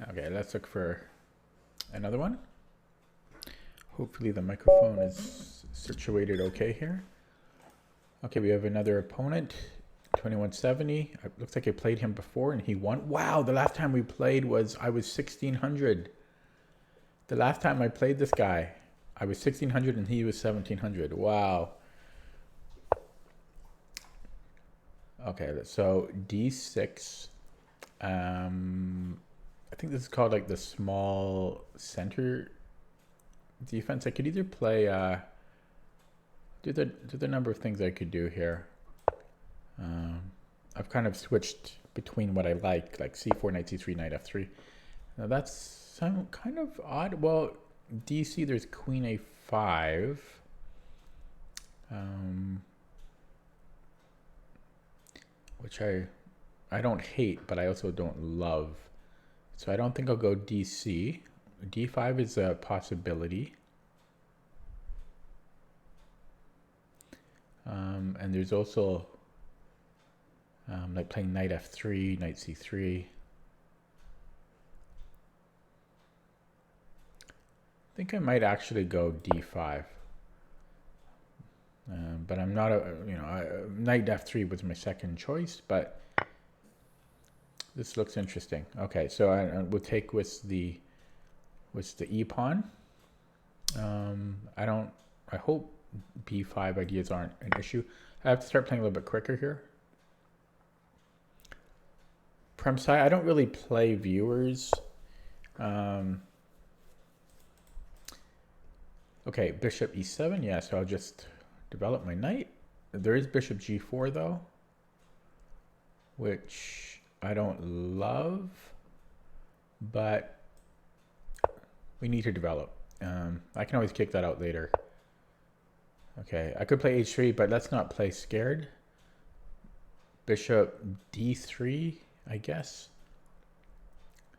Okay, let's look for another one. Hopefully the microphone is situated okay here. Okay, we have another opponent, 2170. It looks like I played him before and he won. Wow, the last time we played I was 1600. The last time I played this guy, I was 1600 and he was 1700. Wow. Okay, so d6. I think this is called like the small center defense. I could either play do the number of things I could do here. I've kind of switched between what I like c4, knight c3, knight f3. Now that's some kind of odd. Well, dc there's queen a5. Which I don't hate, but I also don't love. So I don't think I'll go dc. d5 is a possibility. And there's also like playing knight f3, knight c3. I think I might actually go d5. But I'm not knight f3 was my second choice, but this looks interesting. Okay, so we'll take with the e pawn. I hope b5 ideas aren't an issue. I have to start playing a little bit quicker here. Premsai, I don't really play viewers. Okay, bishop e7. Yeah, so I'll just develop my knight. There is bishop g4 though, which I don't love, but we need to develop. I can always kick that out later. Okay, I could play h3, but let's not play scared. Bishop d3, I guess.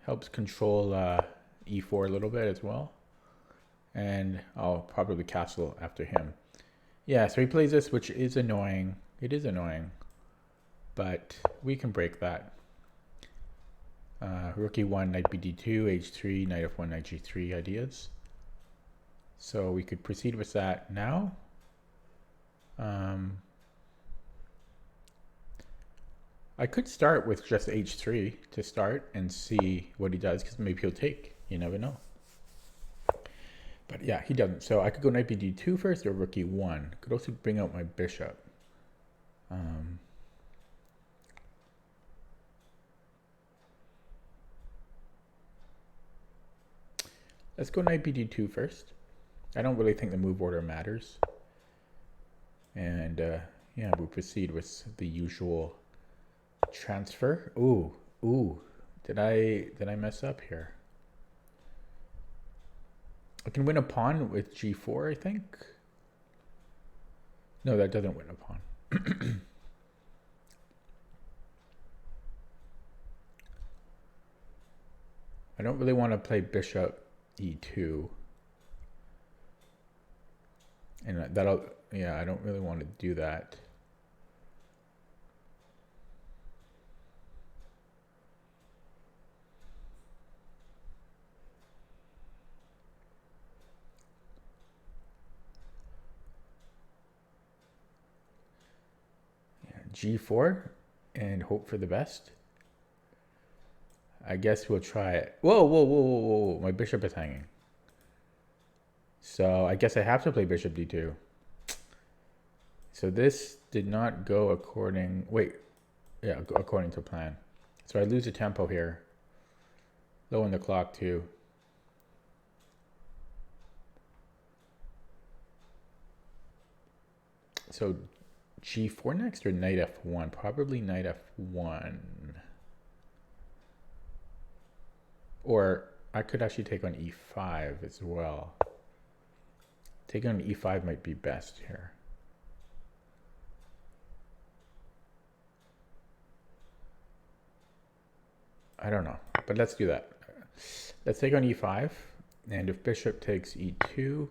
Helps control e4 a little bit as well. And I'll probably castle after him. Yeah, so he plays this, which is annoying. It is annoying, but we can break that. Rook e1, knight bd2, h3, knight f1, knight g3 ideas. So we could proceed with that now. I could start with just h3 to start and see what he does, because maybe he'll take. You never know. But yeah, he doesn't. So I could go knight bd2 first, or rook e1. Could also bring out my bishop. Let's go knight bd2 first. I don't really think the move order matters. And yeah, we'll proceed with the usual transfer. Ooh, did I mess up here? I can win a pawn with g4, I think. No, that doesn't win a pawn. I don't really want to play bishop e2. And yeah, I don't really want to do that. G4 and hope for the best. I guess we'll try it. Whoa. My bishop is hanging. So I guess I have to play bishop d2. So this did not go according... Wait. Yeah, according to plan. So I lose a tempo here. Low on the clock too. So g4 next or knight f1? Probably knight f1. Or I could actually take on e5 as well. Taking on e5 might be best here. I don't know, but let's do that. Let's take on e5, and if bishop takes e2,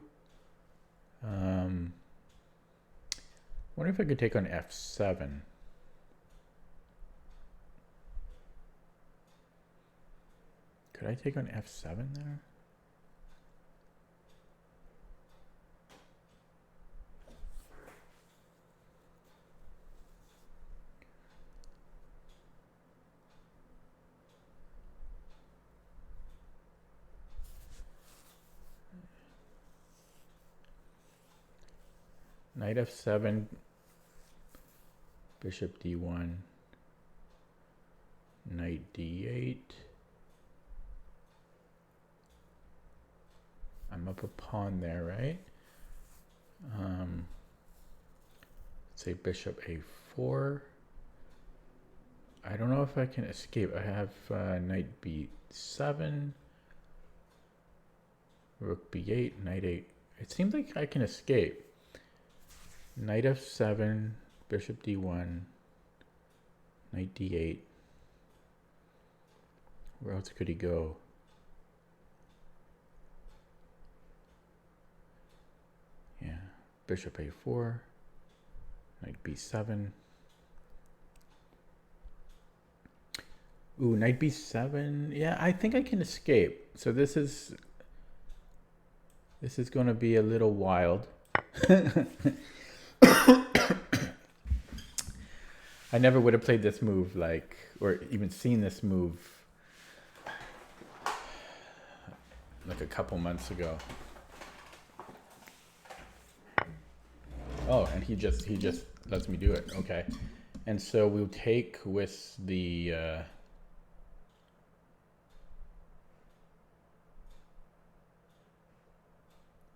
wonder if I could take on f7. Could Did I take on f7 there? Knight f7, bishop d1, knight d8. I'm up a pawn there, right? Let's say bishop a4. I don't know if I can escape. I have knight b7, rook b8, knight 8. It seems like I can escape. Knight f7, bishop d1, knight d8. Where else could he go? Yeah, bishop a4, knight b7. Ooh, knight b7. Yeah, I think I can escape. So this is going to be a little wild. I never would have played this move or even seen this move like a couple months ago. Oh, and he just lets me do it. Okay. And so we'll take with the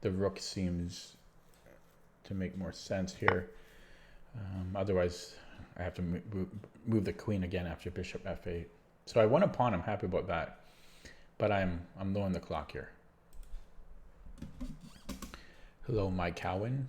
rook seems to make more sense here. Otherwise, I have to move the queen again after bishop f8. So I won a pawn. I'm happy about that. But I'm low on the clock here. Hello, Mike Cowan.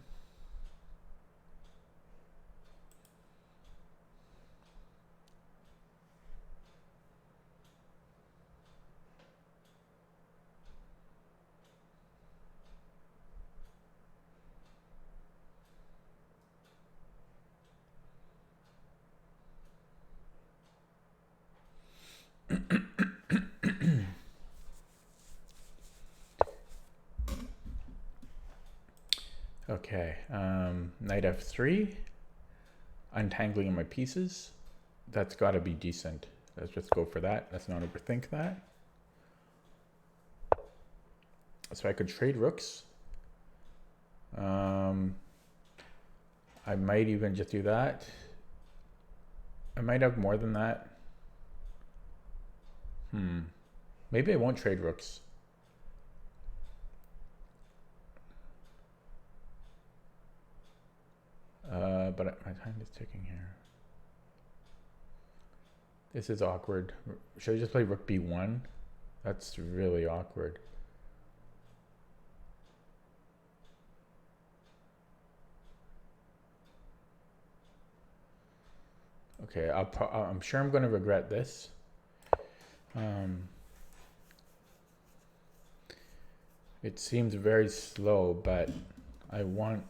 Okay, knight f3, untangling my pieces. That's got to be decent. Let's just go for that. Let's not overthink that. So I could trade rooks. I might even just do that. I might have more than that. Maybe I won't trade rooks. But my time is ticking here. This is awkward. Should I just play rook b1? That's really awkward. Okay, I'm sure I'm going to regret this. It seems very slow, but I want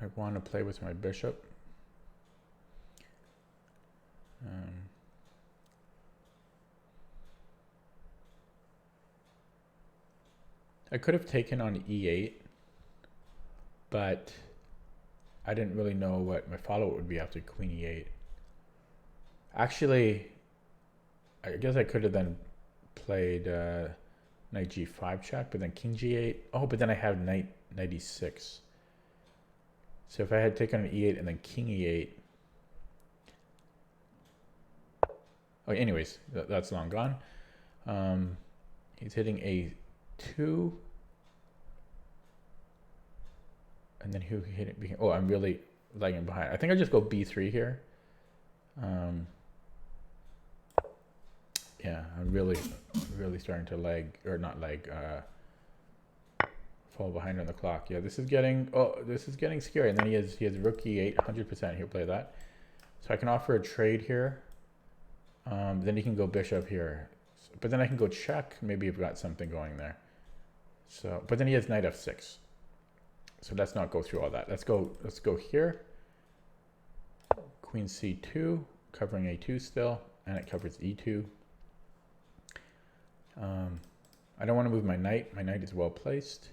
I want to play with my bishop. I could have taken on e8, but I didn't really know what my follow-up would be after queen e8. Actually, I guess I could have then played knight g5 check, but then king g8. Oh, but then I have knight e6. So if I had taken an e8 and then king e8. Oh, anyways, that's long gone. He's hitting a2. And then who hit it? Oh, I'm really lagging behind. I think I'll just go b3 here. Yeah, I'm really starting to lag, or not lag, fall behind on the clock. Yeah, this is getting scary. And then he has rook e8, 100%. He'll play that. So I can offer a trade here. Then he can go bishop here. But then I can go check. Maybe I've got something going there. So, but then he has knight f6. So let's not go through all that. Let's go here. Queen c2, covering a2 still. and it covers e2. I don't want to move my knight. My knight is well placed.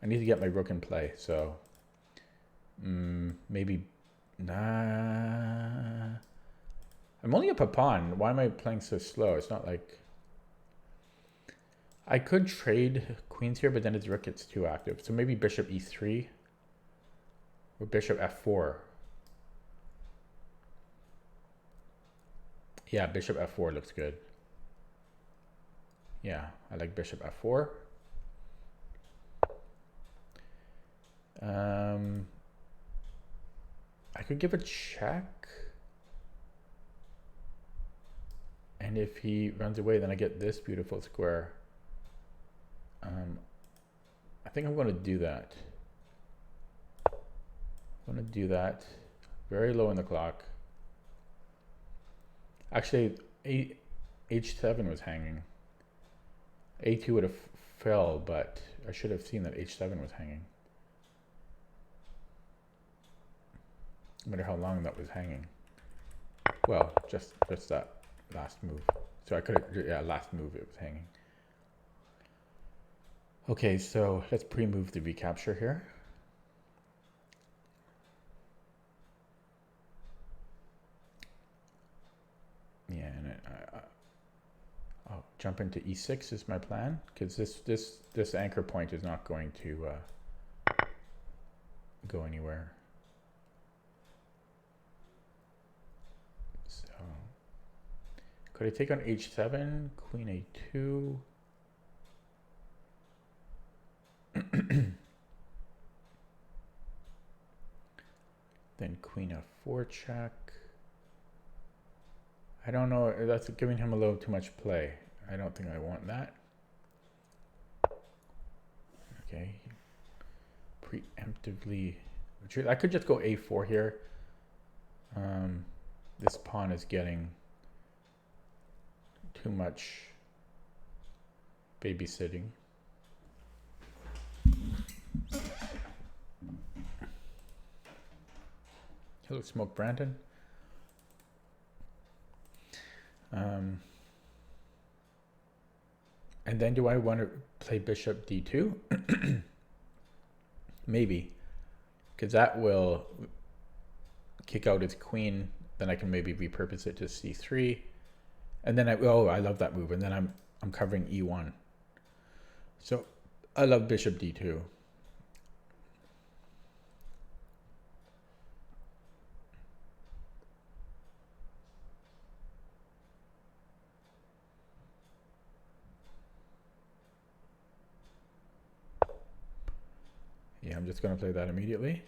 I need to get my rook in play, so maybe. Nah. I'm only up a pawn. Why am I playing so slow? It's not like. I could trade queens here, but then his rook gets too active. So maybe bishop e3 or bishop f4. Yeah, bishop f4 looks good. Yeah, I like bishop f4. I could give a check. And if he runs away, then I get this beautiful square. I think I'm going to do that. I'm going to do that. Very low in the clock. Actually, h7 was hanging. a2 would have fell, but I should have seen that h7 was hanging. No matter how long that was hanging. Well, just that last move. So I could have, yeah, last move it was hanging. Okay, so let's pre-move the recapture here. Yeah, and I'll jump into e6 is my plan, because this anchor point is not going to go anywhere. So could I take on h7, queen a2? Then queen f4 check. I don't know, that's giving him a little too much play. I don't think I want that. Okay. Preemptively retreat. I could just go a4 here. This pawn is getting too much babysitting. Hello, Smoke Brandon. And then do I want to play bishop d2? Maybe, because that will kick out his queen. Then I can maybe repurpose it to c3, and then I love that move. And then I'm covering e1. So I love bishop d2. Yeah, I'm just going to play that immediately.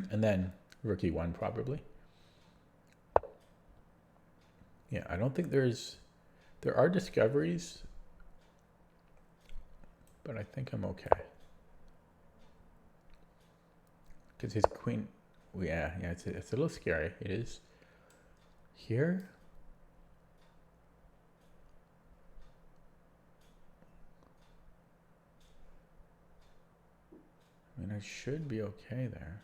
And then rook e1 probably. Yeah, I don't think there are discoveries, but I think I'm okay. Because his queen, yeah, it's a little scary. It is. Here. I mean, I should be okay there.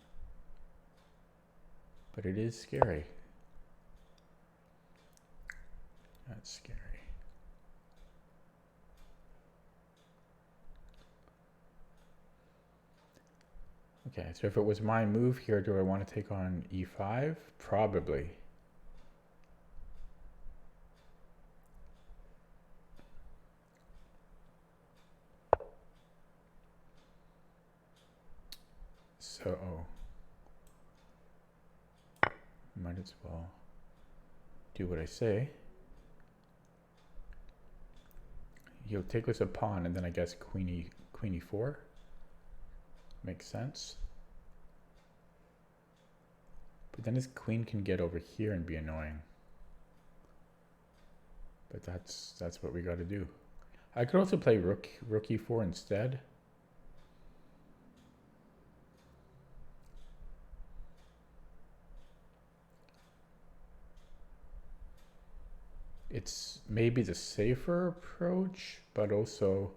But it is scary. That's scary. Okay, so if it was my move here, do I want to take on e5? Probably. So, might as well do what I say. He'll take with a pawn, and then I guess queen e4. Makes sense. But then his queen can get over here and be annoying. But that's what we got to do. I could also play rook e4 instead. It's maybe the safer approach, but also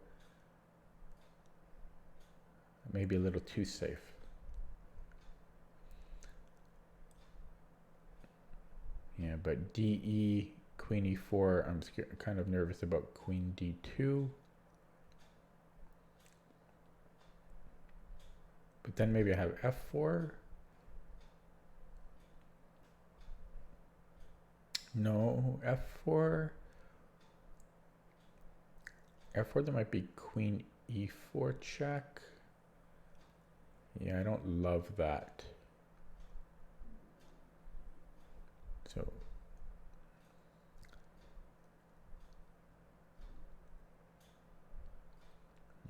maybe a little too safe. Yeah, but DE, queen E4, I'm kind of nervous about queen D2. But then maybe I have F4. No, F4. F4, there might be queen E4 check. Yeah, I don't love that. So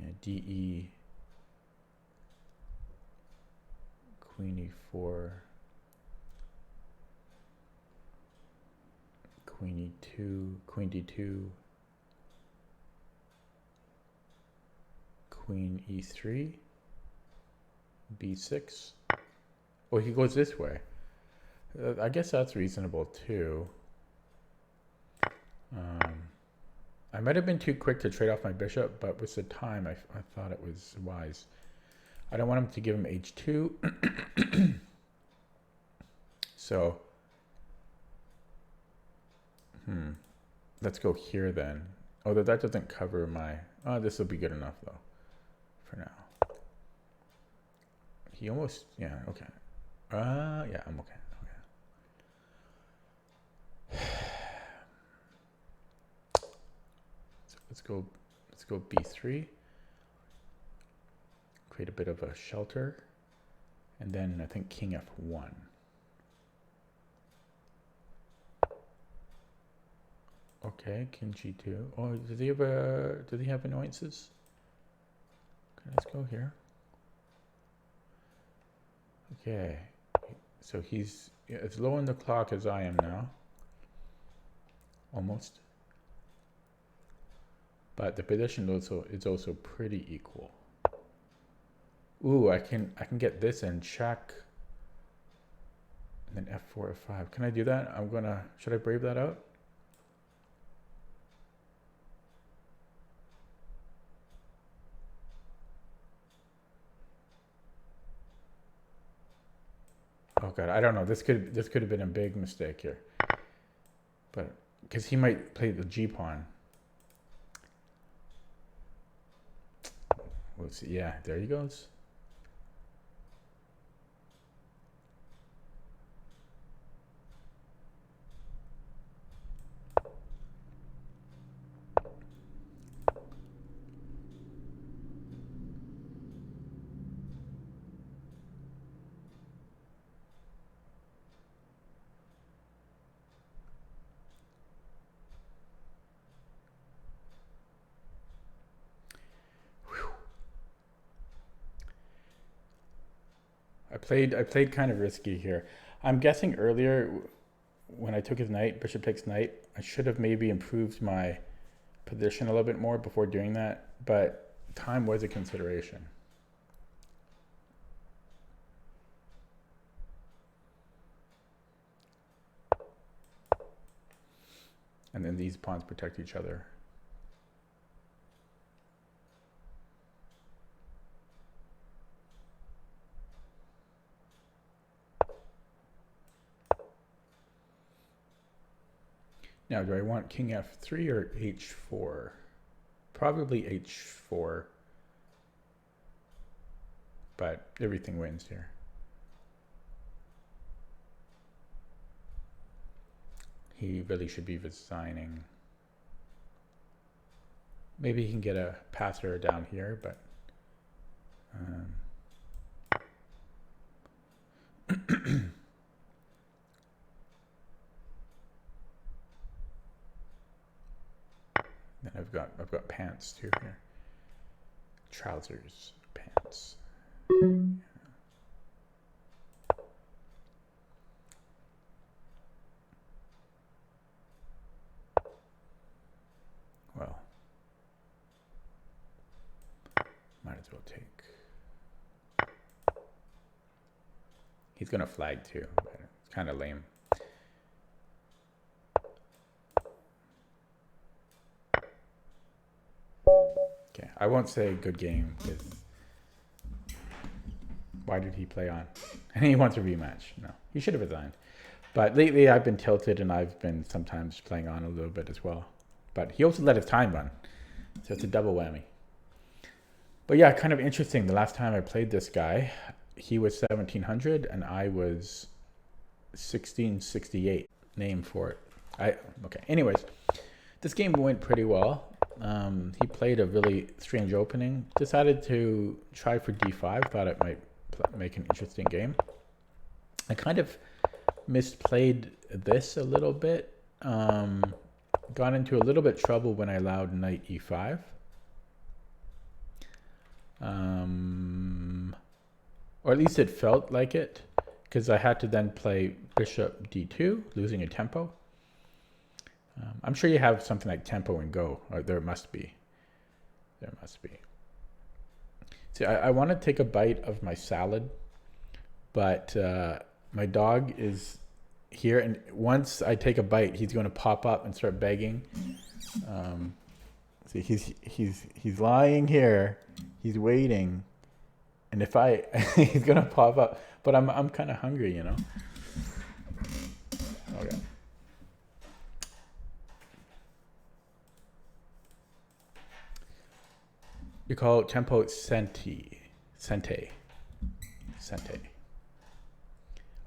yeah, DE, queen E4, queen E2, queen D2, queen E3, B6. Oh, he goes this way. I guess that's reasonable too. I might have been too quick to trade off my bishop, but with the time, I thought it was wise. I don't want him to give him H2. So, let's go here then. Oh, that doesn't cover my... Oh, this will be good enough though, for now. He almost... Yeah, okay. Yeah, I'm okay. So let's go B3. Create a bit of a shelter. And then I think king F1. Okay, king G2. Oh, does he have annoyances? Okay, let's go here. Okay. So he's as low on the clock as I am now. Almost. But the position is also pretty equal. Ooh, I can get this and check. And then F4, F5. Can I do that? Should I brave that out? Oh god, I don't know. This could have been a big mistake here. But because he might play the G pawn. We'll see. Yeah, there he goes. I played kind of risky here. I'm guessing earlier when I took his knight, bishop takes knight, I should have maybe improved my position a little bit more before doing that, but time was a consideration. And then these pawns protect each other. Now, do I want king f3 or h4? Probably h4. But everything wins here. He really should be resigning. Maybe he can get a passer down here, but then I've got pants too here. Trousers, pants. Well, might as well take. He's gonna flag too, but it's kind of lame. Okay, I won't say good game because why did he play on? And he wants a rematch. No, he should have resigned. But lately I've been tilted and I've been sometimes playing on a little bit as well. But he also let his time run. So it's a double whammy. But yeah, kind of interesting. The last time I played this guy, he was 1700 and I was 1668. Name for it. Okay. Anyways, this game went pretty well. He played a really strange opening. Decided to try for d5. Thought it might make an interesting game. I kind of misplayed this a little bit. Got into a little bit trouble when I allowed knight e5. Or at least it felt like it, because I had to then play bishop d2, losing a tempo. I'm sure you have something like tempo in Go, or there must be. There must be. See, I want to take a bite of my salad, but my dog is here, and once I take a bite, he's going to pop up and start begging. See, he's lying here, he's waiting, and if he's going to pop up, but I'm kind of hungry, you know. Okay. You call it tempo sente.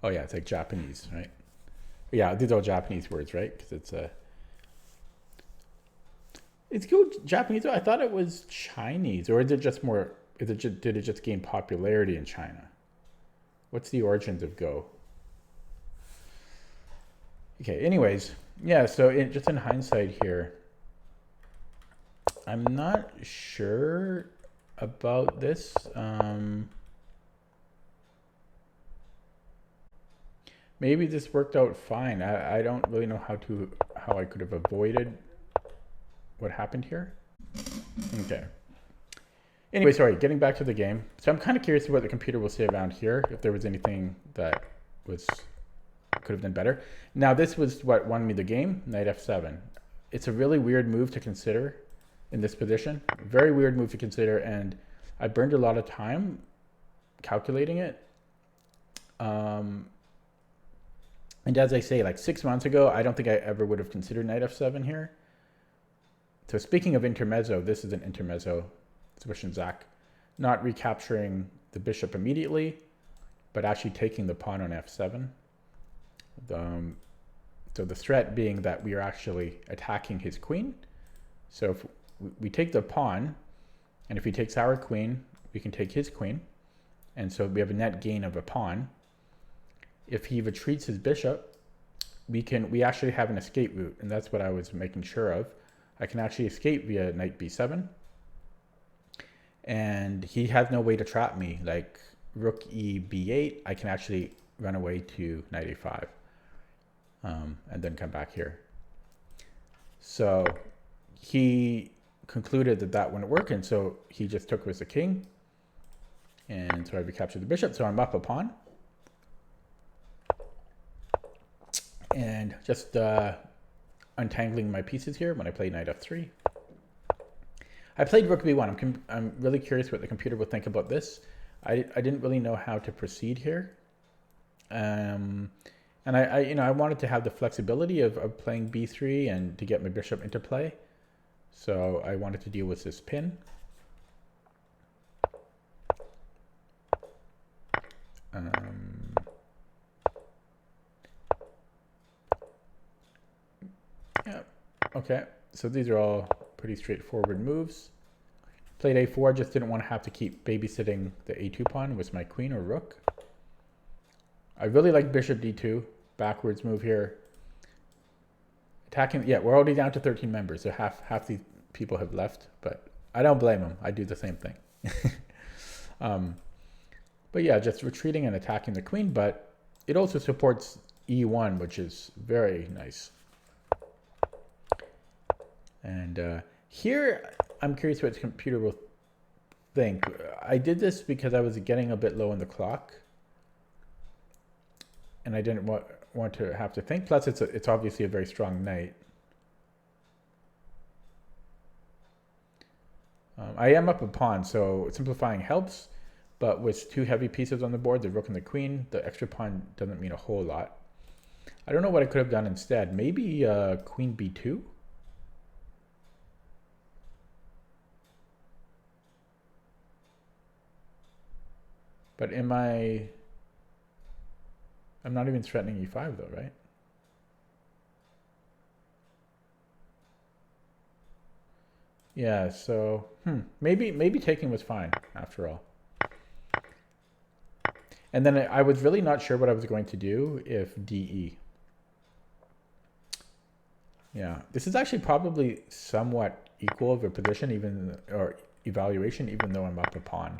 Oh yeah, it's like Japanese, right? Yeah, these are all Japanese words, right? Because it's good Japanese. I thought it was Chinese, or is it just more? Did it just gain popularity in China? What's the origins of Go? Okay. Anyways, yeah. So just in hindsight here, I'm not sure about this. Maybe this worked out fine. I don't really know how I could have avoided what happened here. Okay. Anyway, sorry, getting back to the game. So I'm kind of curious what the computer will say around here, if there was anything that could have done better. Now this was what won me the game, knight f7. It's a really weird move to consider in this position. Very weird move to consider, and I burned a lot of time calculating it. And as I say, like 6 months ago, I don't think I ever would have considered knight f7 here. So speaking of intermezzo, this is an intermezzo, Zwischenzach. Not recapturing the bishop immediately, but actually taking the pawn on f7. So the threat being that we are actually attacking his queen. So if we take the pawn, and if he takes our queen, we can take his queen. And so we have a net gain of a pawn. If he retreats his bishop, we actually have an escape route, and that's what I was making sure of. I can actually escape via knight b7, and he has no way to trap me. Like rook e b8, I can actually run away to knight a5, and then come back here. So he concluded that that wouldn't work, and so he just took with the king, and so I recaptured the bishop. So I'm up a pawn. And just untangling my pieces here when I play knight f3. I played rook b1. I'm really curious what the computer will think about this. I didn't really know how to proceed here. And I wanted to have the flexibility of playing b3 and to get my bishop into play. So I wanted to deal with this pin. Yeah, okay, so these are all pretty straightforward moves. Played a4, just didn't want to have to keep babysitting the a2 pawn with my queen or rook. I really like bishop d2, backwards move here. Attacking, yeah, we're already down to 13 members, so half these people have left, but I don't blame them. I do the same thing. But yeah, just retreating and attacking the queen, but it also supports e1, which is very nice. And here, I'm curious what the computer will think. I did this because I was getting a bit low on the clock, and I didn't want to have to think. Plus, it's obviously a very strong knight. I am up a pawn, so simplifying helps. But with two heavy pieces on the board, the rook and the queen, the extra pawn doesn't mean a whole lot. I don't know what I could have done instead. Maybe queen b2? But I'm not even threatening e5 though, right? Yeah, so maybe taking was fine after all. And then I was really not sure what I was going to do if DE. Yeah, this is actually probably somewhat equal of a position, or evaluation, even though I'm up a pawn.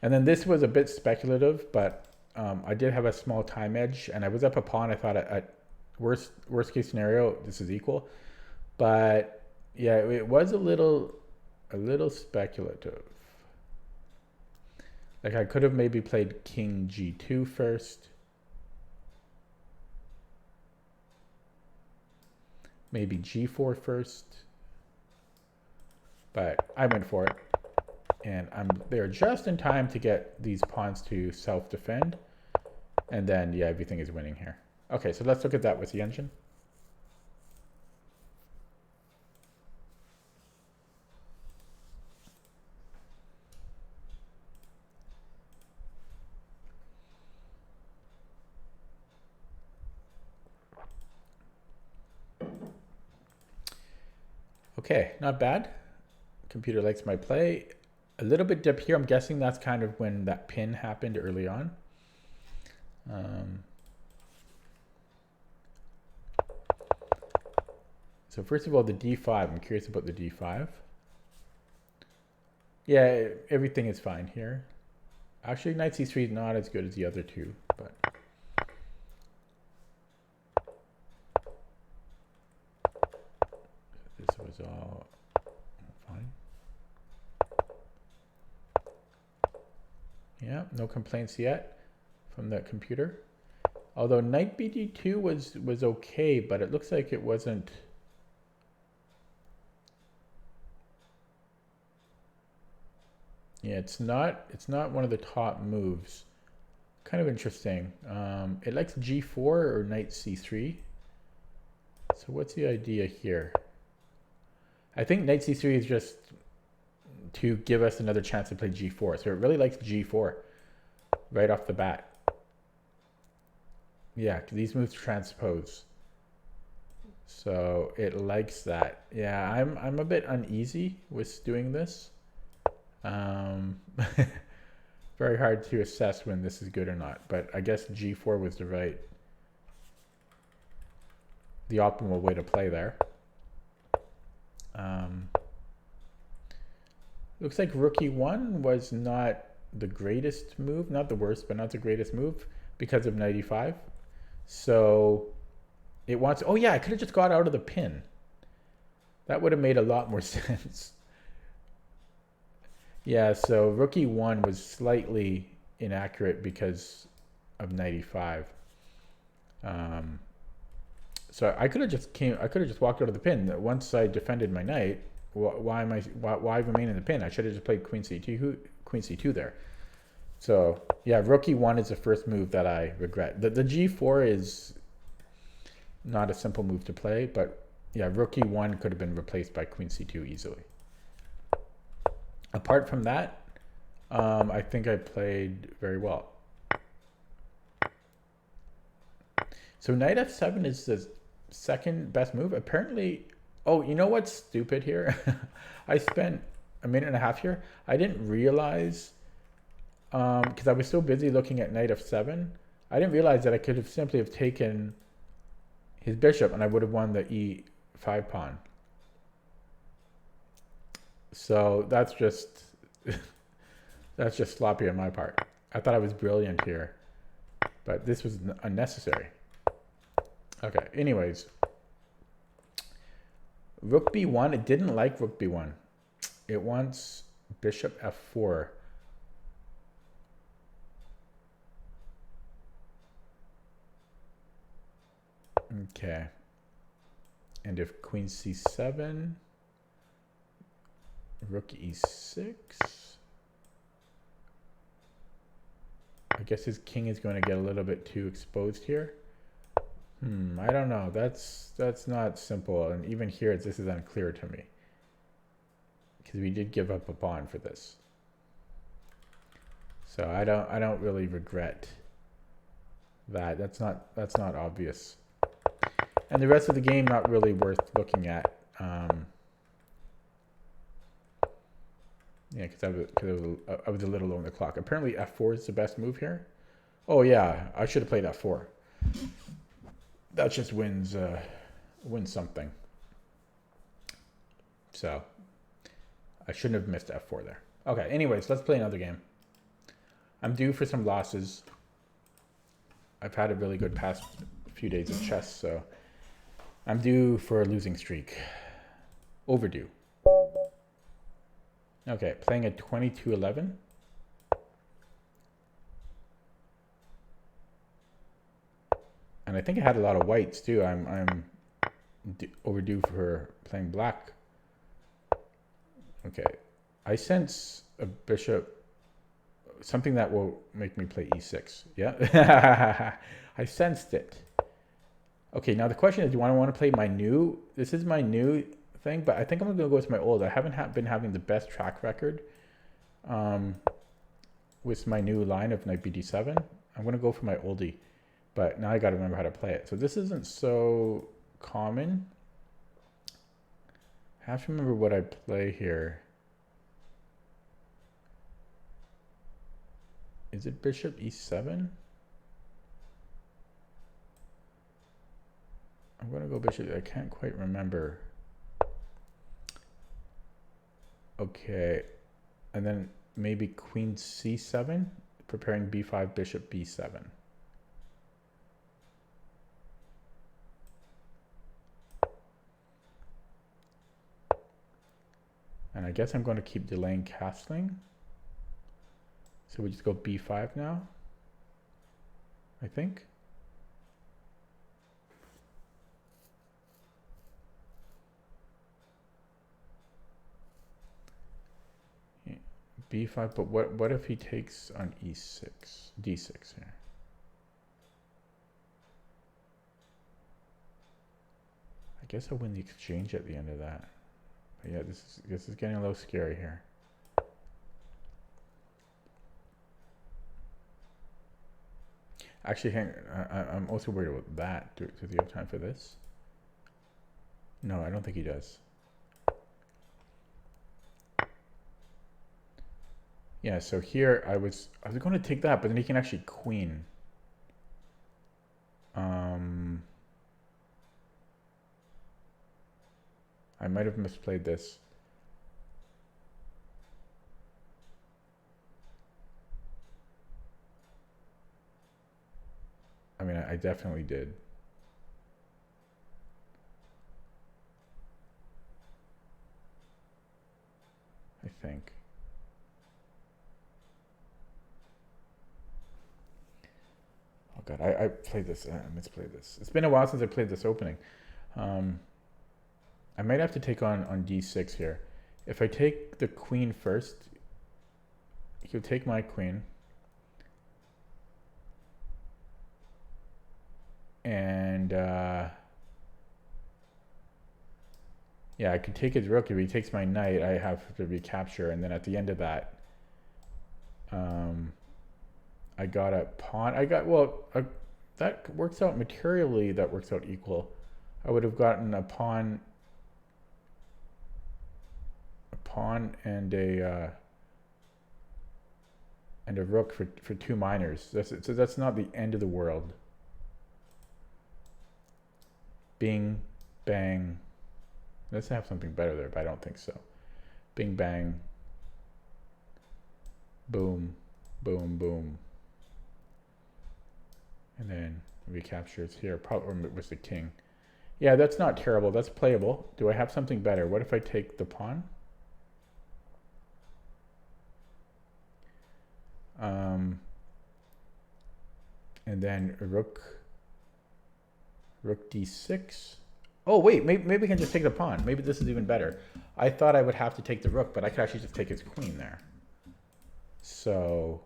And then this was a bit speculative, but I did have a small time edge, and I was up a pawn. I thought at worst case scenario, this is equal. But yeah, it was a little speculative. Like I could have maybe played king g2 first. Maybe g4 first. But I went for it. And I'm there just in time to get these pawns to self-defend. And then, yeah, everything is winning here. Okay, so let's look at that with the engine. Okay, not bad. Computer likes my play. A little bit dip here. I'm guessing that's kind of when that pin happened early on. So first of all, the d5. I'm curious about the d5. Yeah, everything is fine here. Actually, knight c3 is not as good as the other two, but this was all fine. Yeah, no complaints yet from the computer. Although knight bd2 was okay, but it looks like it wasn't. Yeah, it's not one of the top moves. Kind of interesting. It likes g4 or knight c3. So what's the idea here? I think knight c3 is just to give us another chance to play g4. So it really likes g4 right off the bat. Yeah, these moves transpose. So it likes that. Yeah, I'm a bit uneasy with doing this. Very hard to assess when this is good or not, but I guess g4 was the optimal way to play there. Looks like rook e1 was not the greatest move, not the worst, but not the greatest move because of knight e5. So it wants, oh yeah, I could have just got out of the pin. That would have made a lot more sense. Yeah, so rook e1 was slightly inaccurate because of knight e5. So I could have just walked out of the pin. Once I defended my knight, why remain in the pin? I should have just played queen c2 there. So yeah, rook e1 is the first move that I regret. The g4 is not a simple move to play, but yeah, rook e1 could have been replaced by queen c2 easily. Apart from that, I think I played very well. So knight f7 is the second best move. Apparently, oh, you know what's stupid here? I spent a minute and a half here. I didn't realize, because I was so busy looking at knight f7, I didn't realize that I could have simply have taken his bishop and I would have won the e5 pawn. So that's just sloppy on my part. I thought I was brilliant here, but this was unnecessary. Okay, anyways. Rook b1, it didn't like rook b1. It wants bishop f4. Okay. And if queen c7, rook e6. I guess his king is going to get a little bit too exposed here. I don't know. That's not simple, and even here, this is unclear to me because we did give up a pawn for this. So I don't really regret that. That's not obvious, and the rest of the game not really worth looking at. Yeah, because I was a little low on the clock. Apparently f4 is the best move here. Oh yeah, I should have played f4. That just wins something. So I shouldn't have missed f4 there. Okay, anyways, let's play another game. I'm due for some losses. I've had a really good past few days of chess, so I'm due for a losing streak. Overdue. Okay, playing at 22-11. And I think I had a lot of whites too. I'm overdue for playing black. Okay, I sense a bishop, something that will make me play e6. Yeah, I sensed it. Okay, now the question is, do I want to play my new? This is my new thing, but I think I'm gonna go with my old. I haven't been having the best track record with my new line of knight bd7. I'm gonna go for my oldie. But now I got to remember how to play it. So this isn't so common. I have to remember what I play here. Is it bishop e7? I'm going to go bishop. I can't quite remember. Okay. And then maybe queen c7, preparing b5, bishop b7. And I guess I'm going to keep delaying castling. So we just go b5 now, I think. Yeah, b5, but what if he takes on e6, d6 here? I guess I'll win the exchange at the end of that. But yeah, this is getting a little scary here. Actually, I'm also worried about that. Does he have time for this? No, I don't think he does. Yeah, so here I was going to take that, but then he can actually queen. I might have misplayed this. I mean, I definitely did. I think. Oh God, I played this. I misplayed this. It's been a while since I played this opening. I might have to take on d6 here. If I take the queen first, he'll take my queen. And yeah, I could take his rook. If he takes my knight, I have to recapture. And then at the end of that, I got a pawn. That works out materially. That works out equal. I would have gotten a pawn and a rook for two minors. So that's not the end of the world. Bing, bang. Let's have something better there, but I don't think so. Bing, bang. Boom, boom, boom. And then recaptures here, probably with the king. Yeah, that's not terrible. That's playable. Do I have something better? What if I take the pawn? And then rook d6. Oh wait, maybe we can just take the pawn. Maybe this is even better. I thought I would have to take the rook, but I could actually just take his queen there. So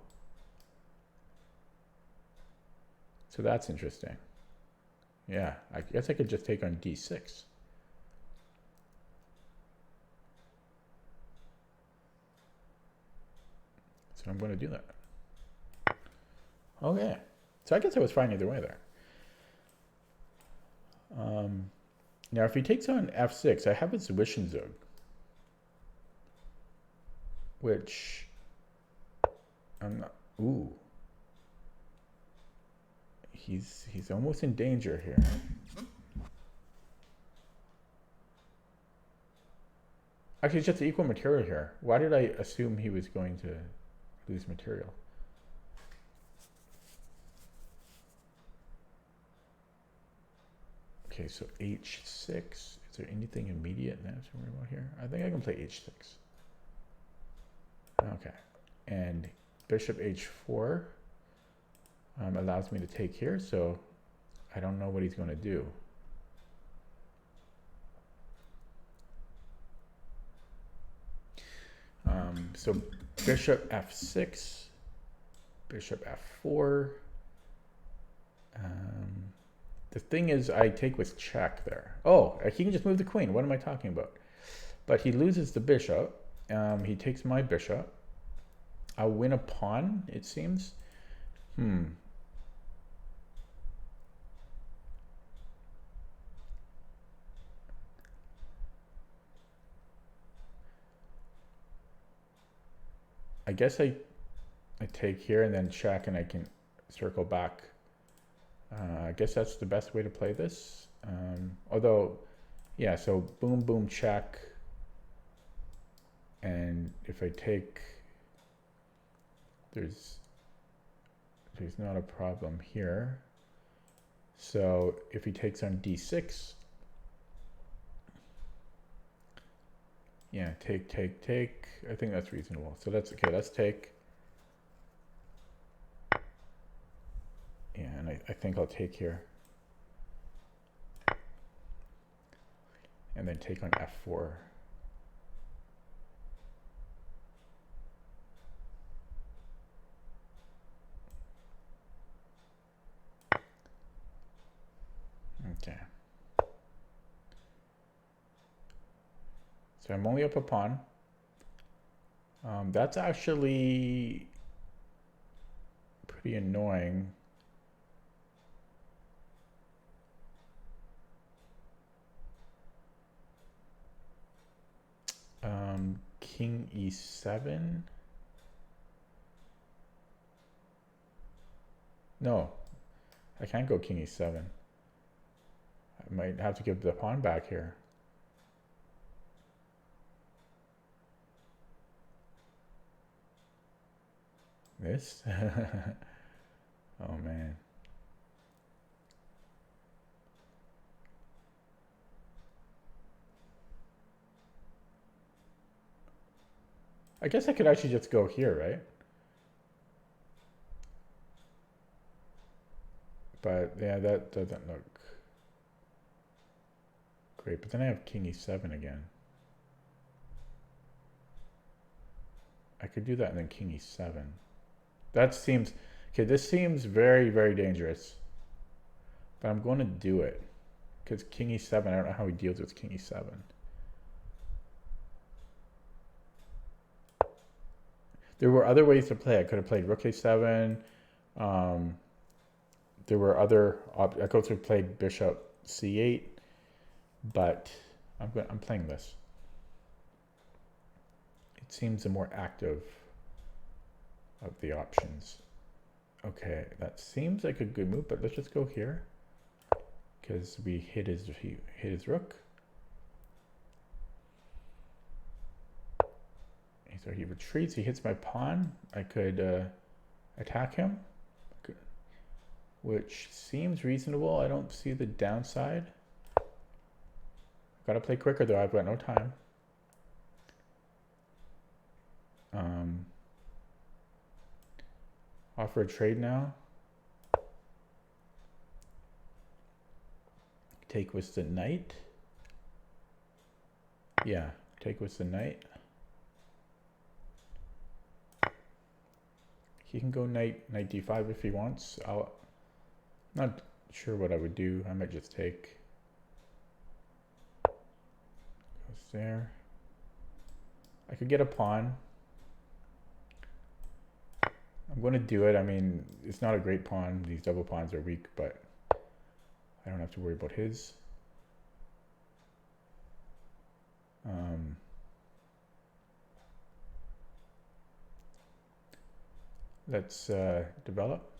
So that's interesting. Yeah, I guess I could just take on d6. So I'm going to do that. Okay. So I guess I was fine either way there. Now, if he takes on f6, I have his Zwischenzug, which I'm not. Ooh. He's almost in danger here. Actually, it's just equal material here. Why did I assume he was going to lose material? Okay, so h6. Is there anything immediate now to worry about here? I think I can play h6. Okay, and bishop h4 allows me to take here, so I don't know what he's going to do. So bishop f6, bishop f4. The thing is, I take with check there. Oh, he can just move the queen. What am I talking about? But he loses the bishop. He takes my bishop. I'll win a pawn, it seems. I guess I take here and then check, and I can circle back. I guess that's the best way to play this. Although, yeah, so boom, boom, check. And if I take, there's not a problem here. So if he takes on d6, yeah, take. I think that's reasonable. So that's okay. Let's take. Yeah, and I think I'll take here. And then take on f4. Okay. So I'm only up a pawn. That's actually pretty annoying. King e7. No, I can't go king e7. I might have to give the pawn back here. This? Oh man. I guess I could actually just go here, right? But yeah, that doesn't look great. But then I have king e7 again. I could do that and then king e7. That seems, okay, this seems very, very dangerous. But I'm going to do it. Because king e7, I don't know how he deals with king e7. There were other ways to play. I could have played rook a7. There were other, I could have played bishop c8. But I'm playing this. It seems the more active of the options. Okay, that seems like a good move, but let's just go here because we hit his rook. So he retreats. He hits my pawn. I could attack him, which seems reasonable. I don't see the downside. Gotta play quicker though. I've got no time. Offer a trade now. Take with the knight. Yeah, take with the knight. He can go knight d5 if he wants. Not sure what I would do. I might just take. Goes there. I could get a pawn. I'm going to do it. I mean, it's not a great pawn. These double pawns are weak, but I don't have to worry about his. Let's develop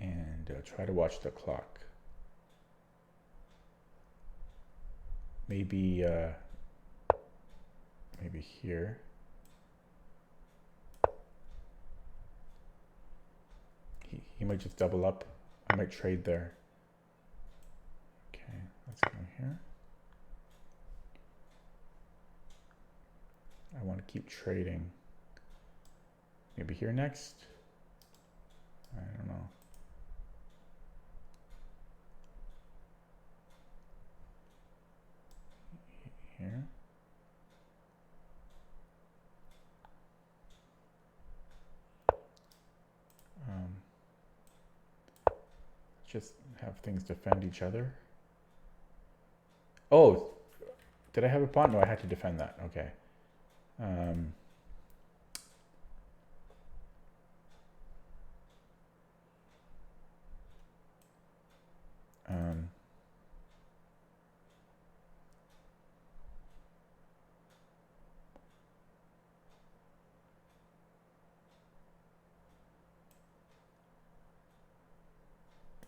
and try to watch the clock. Maybe maybe here. He might just double up. I might trade there. Okay, let's go here. I want to keep trading. Maybe here next. I don't know. Here. Just have things defend each other. Oh, did I have a pawn? No, I had to defend that. Okay.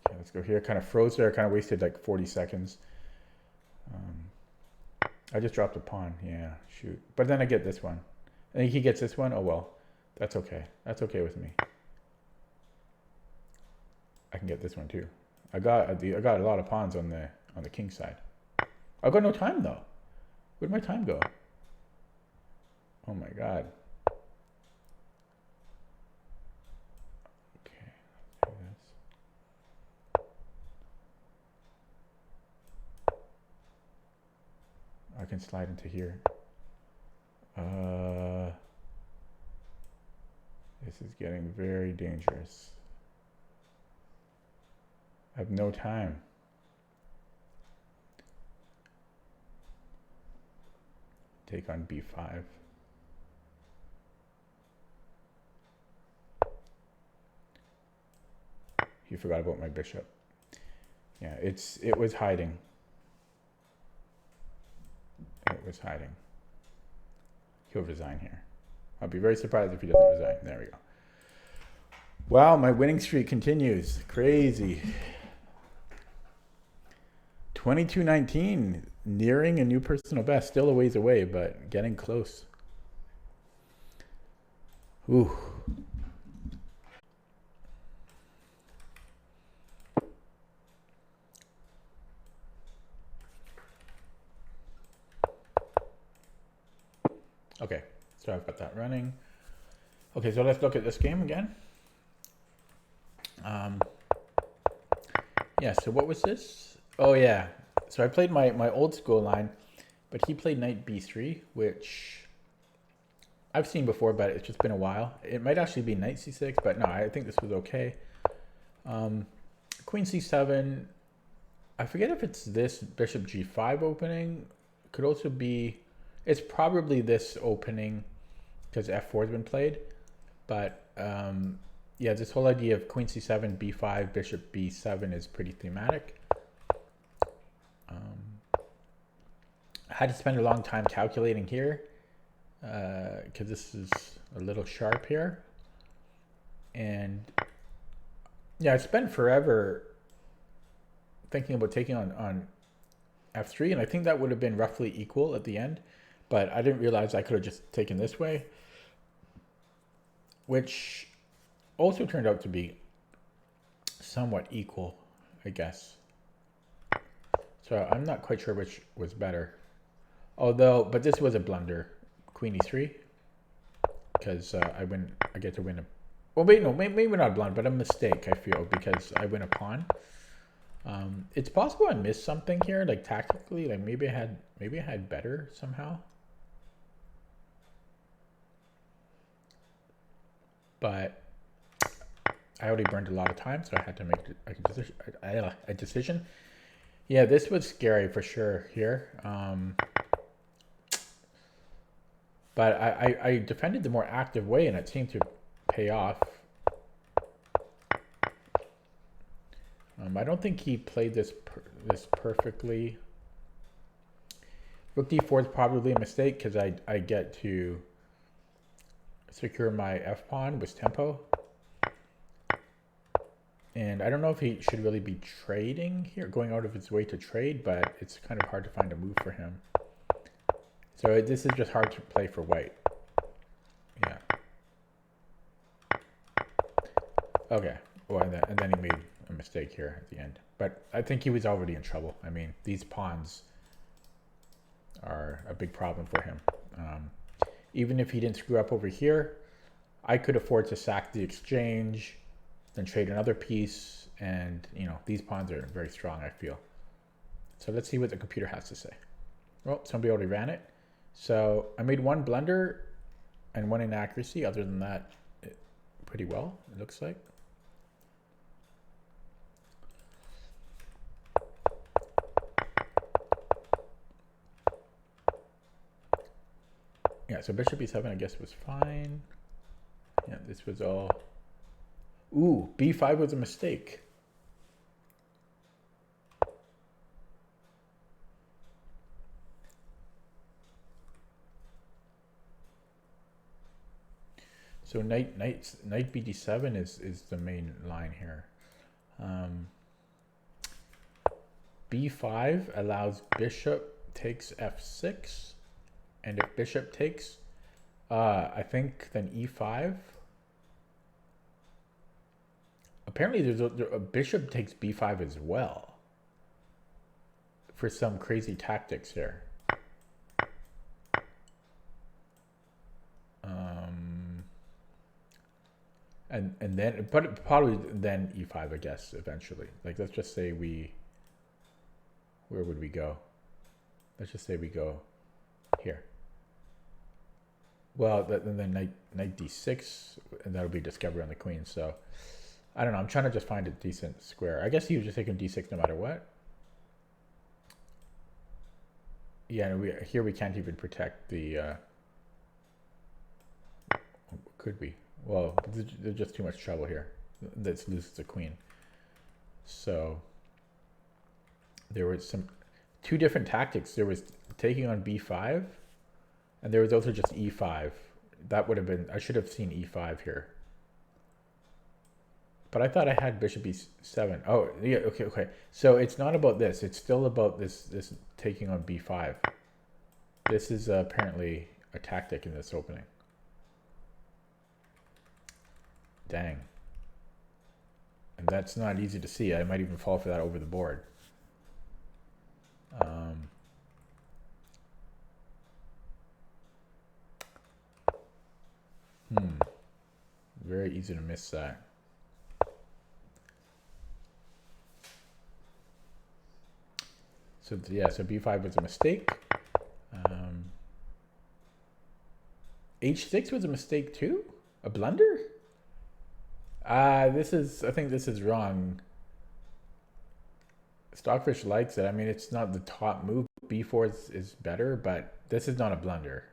Okay, let's go here. Kind of froze there. Kind of wasted like 40 seconds. I just dropped a pawn. Yeah, shoot. But then I get this one. I think he gets this one. Oh well, that's okay. That's okay with me. I can get this one too. I got a lot of pawns on the king side. I've got no time though. Where'd my time go? Oh my god. Okay, let's do this. I can slide into here. This is getting very dangerous. I have no time. Take on b5. He forgot about my bishop. Yeah, it was hiding. It was hiding. He'll resign here. I'll be very surprised if he doesn't resign. There we go. Wow, my winning streak continues. Crazy. 22-19, nearing a new personal best. Still a ways away, but getting close. Ooh. Okay, so I've got that running. Okay, so let's look at this game again. Yeah, so what was this? Oh yeah, so I played my old school line, but he played knight b3, which I've seen before, but it's just been a while. It might actually be knight c6, but no, I think this was okay. Queen c7, I forget if it's this bishop g5 opening. It could also be, it's probably this opening because f4 has been played, but yeah, this whole idea of queen c7, b5, bishop b7 is pretty thematic. I had to spend a long time calculating here because this is a little sharp here. And yeah, I spent forever thinking about taking on f3, and I think that would have been roughly equal at the end, but I didn't realize I could have just taken this way, which also turned out to be somewhat equal, I guess. So I'm not quite sure which was better. Although, but this was a blunder, queen e3, because I get to win a, well, wait, no, maybe not a blunder, but a mistake, I feel, because I win a pawn. It's possible I missed something here, like tactically, like maybe I had better somehow. But I already burned a lot of time, so I had to make a decision. Yeah, this was scary for sure here. But I defended the more active way, and it seemed to pay off. I don't think he played this perfectly. Rook d4 is probably a mistake because I get to secure my f-pawn with tempo. And I don't know if he should really be trading here, going out of his way to trade, but it's kind of hard to find a move for him. So this is just hard to play for white. Yeah. Okay. Well, and then he made a mistake here at the end. But I think he was already in trouble. I mean, these pawns are a big problem for him. Even if he didn't screw up over here, I could afford to sack the exchange, then trade another piece, and these pawns are very strong, I feel. So let's see what the computer has to say. Well, somebody already ran it. So I made one blunder and one inaccuracy. Other than that, pretty well, it looks like. Yeah, so bishop e7 I guess was fine. Yeah, this was all... Ooh, b5 was a mistake. So knight bd7 is the main line here. b5 allows bishop takes f6, and if bishop takes, I think then e5. Apparently there's a bishop takes b5 as well for some crazy tactics here. And then, but probably then e5, I guess, eventually. Like, let's just say where would we go? Let's just say we go here. Well, then knight d6, and that'll be discovery on the queen. So, I don't know. I'm trying to just find a decent square. I guess he was just taking d6 no matter what. Yeah, here we can't even protect the... could we? Well, there's just too much trouble here. This loses the queen. So there were two different tactics. There was taking on b5, and there was also just e5. That would have been, I should have seen e5 here. But I thought I had bishop e7. Oh, yeah, okay. So it's not about this. It's still about this taking on b5. This is apparently a tactic in this opening. Dang. And that's not easy to see. I might even fall for that over the board. Very easy to miss that. So yeah, so b5 was a mistake. h6 was a mistake too? A blunder? I think this is wrong. Stockfish likes it. I mean, it's not the top move. b4 is better, but this is not a blunder.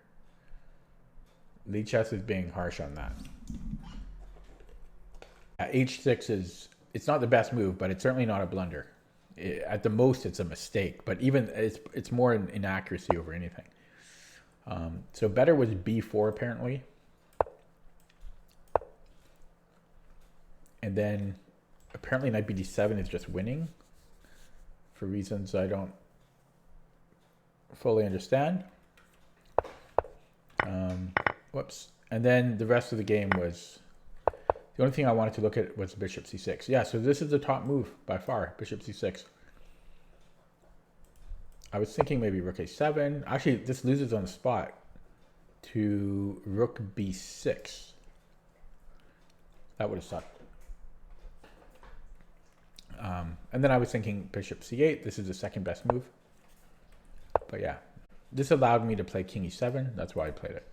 Lichess is being harsh on that. h6 it's not the best move, but it's certainly not a blunder. At the most, it's a mistake, but even it's more an inaccuracy over anything. So better was b4 apparently. And then apparently knight bd7 is just winning for reasons I don't fully understand. Whoops. And then the rest of the game was, the only thing I wanted to look at was bishop c6. Yeah, so this is the top move by far, bishop c6. I was thinking maybe rook a7. Actually, this loses on the spot to rook b6. That would have sucked. And then I was thinking bishop c8. This is the second best move. But yeah, this allowed me to play king e7. That's why I played it.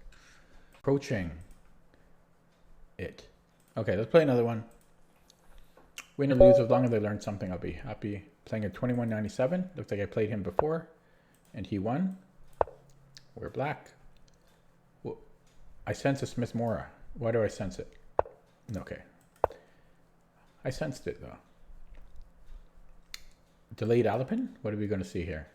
Approaching it. Okay, let's play another one. Win or lose, as long as I learn something, I'll be happy. Playing a 2197. Looks like I played him before, and he won. We're black. Well, I sense a Smith Mora. Why do I sense it? Okay. I sensed it, though. Delayed Alapin? What are we going to see here?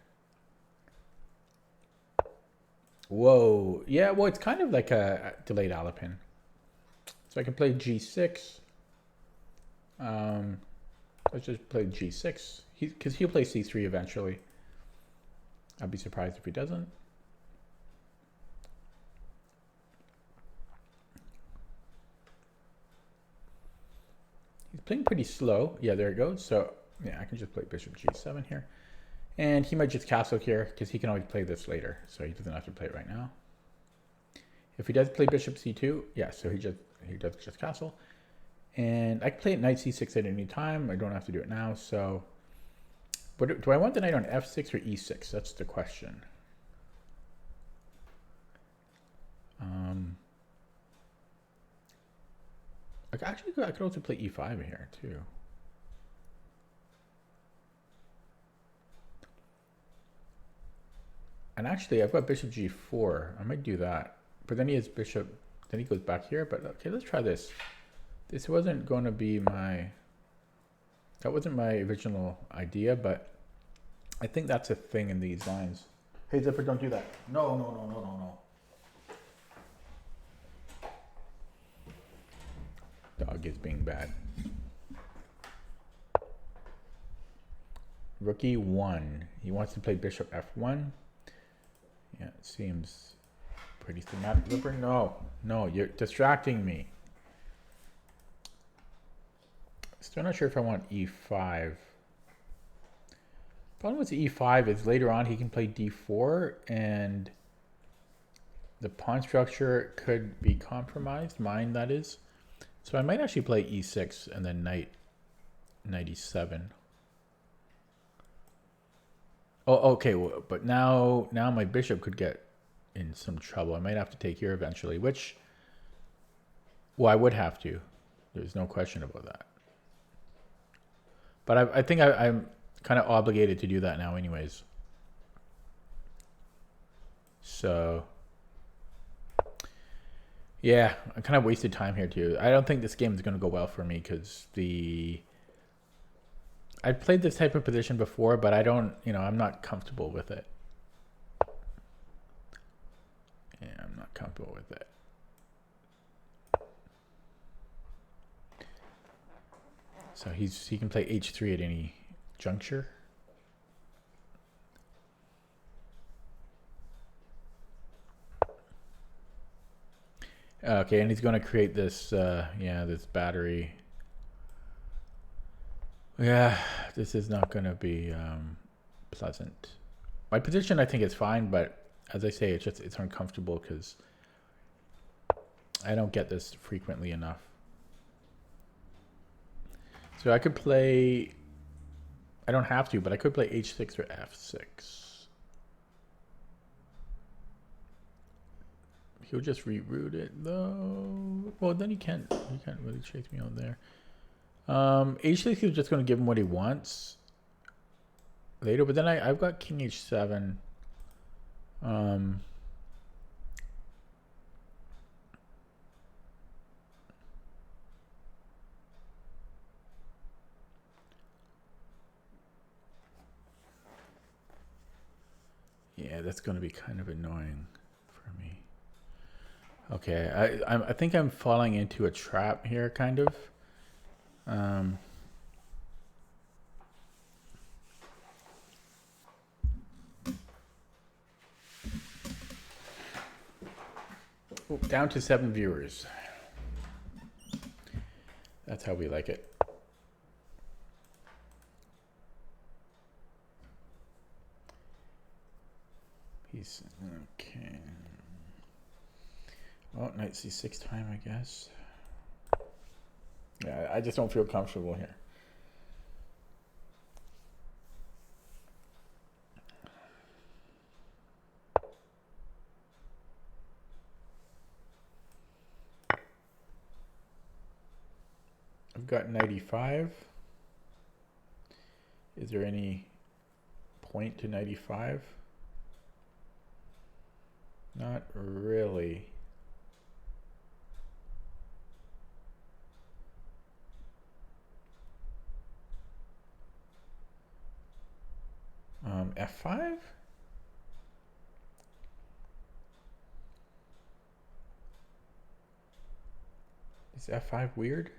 Whoa. Yeah, well, it's kind of like a delayed Alapin. So I can play G6. Let's just play G6. Because he'll play C3 eventually. I'd be surprised if he doesn't. He's playing pretty slow. Yeah, there it goes. So, yeah, I can just play Bishop G7 here. And he might just castle here, because he can always play this later. So he doesn't have to play it right now. If he does play Bishop C2, yeah, so he does just castle. And I can play Knight C6 at any time. I don't have to do it now. So, but do I want the knight on F6 or E6? That's the question. I could also play E5 here too. And actually, I've got Bishop G4. I might do that. But then he has Bishop. Then he goes back here. But okay, let's try this. This wasn't going to be my... That wasn't my original idea, but I think that's a thing in these lines. Hey, Zipper, don't do that. No, no, no, no, no, no. Dog is being bad. Rookie 1. He wants to play Bishop F1. Yeah, it seems pretty thematic. Zipper, no. No, you're distracting me. Still not sure if I want E5. Problem with E5 is later on he can play D4 and the pawn structure could be compromised, mine that is. So I might actually play E6 and then knight E7. Oh, okay, well, but now my bishop could get in some trouble. I might have to take here eventually, which, well, I would have to. There's no question about that. But I think I'm kind of obligated to do that now anyways. So, yeah, I kind of wasted time here too. I don't think this game is going to go well for me because I played this type of position before, but I don't, I'm not comfortable with it. Yeah, I'm not comfortable with it. So he can play H3 at any juncture. Okay, and he's going to create this, this battery. Yeah, this is not going to be pleasant. My position, I think, is fine, but as I say, it's uncomfortable because I don't get this frequently enough. So I could play, I don't have to, but I could play H6 or F6. He'll just reroute it though. Well, then he can't really chase me on there. H6 is just going to give him what he wants later, but then I've got King H7. Yeah, that's going to be kind of annoying for me. Okay, I think I'm falling into a trap here, kind of. Down to 7 viewers. That's how we like it. He's okay. Well, knight c6 time, I guess. Yeah, I just don't feel comfortable here. I've got 95. Is there any point to 95? Not really. F5? Is F5 weird?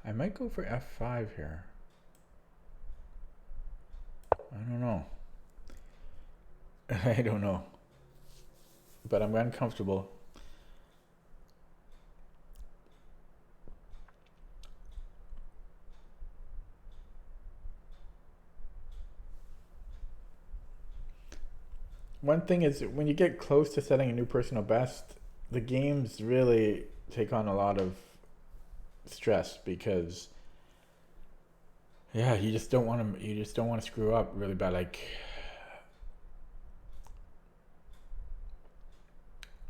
I might go for F5 here. I don't know. I don't know. But I'm uncomfortable. One thing is when you get close to setting a new personal best, the games really take on a lot of stress because yeah, you just don't want to screw up really bad. Like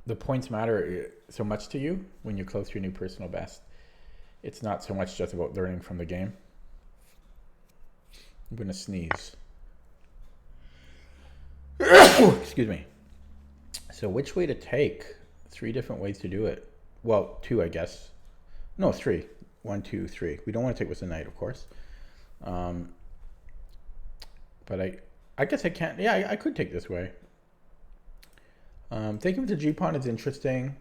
the points matter so much to you when you're close to your new personal best. It's not so much just about learning from the game. I'm gonna sneeze. Excuse me. So which way to take? 3 different ways to do it. Well, 2, I guess. No, 3. 1, 2, 3. We don't want to take with the knight, of course. But I guess I can't. Yeah, I could take this way. Taking with the G pawn is interesting.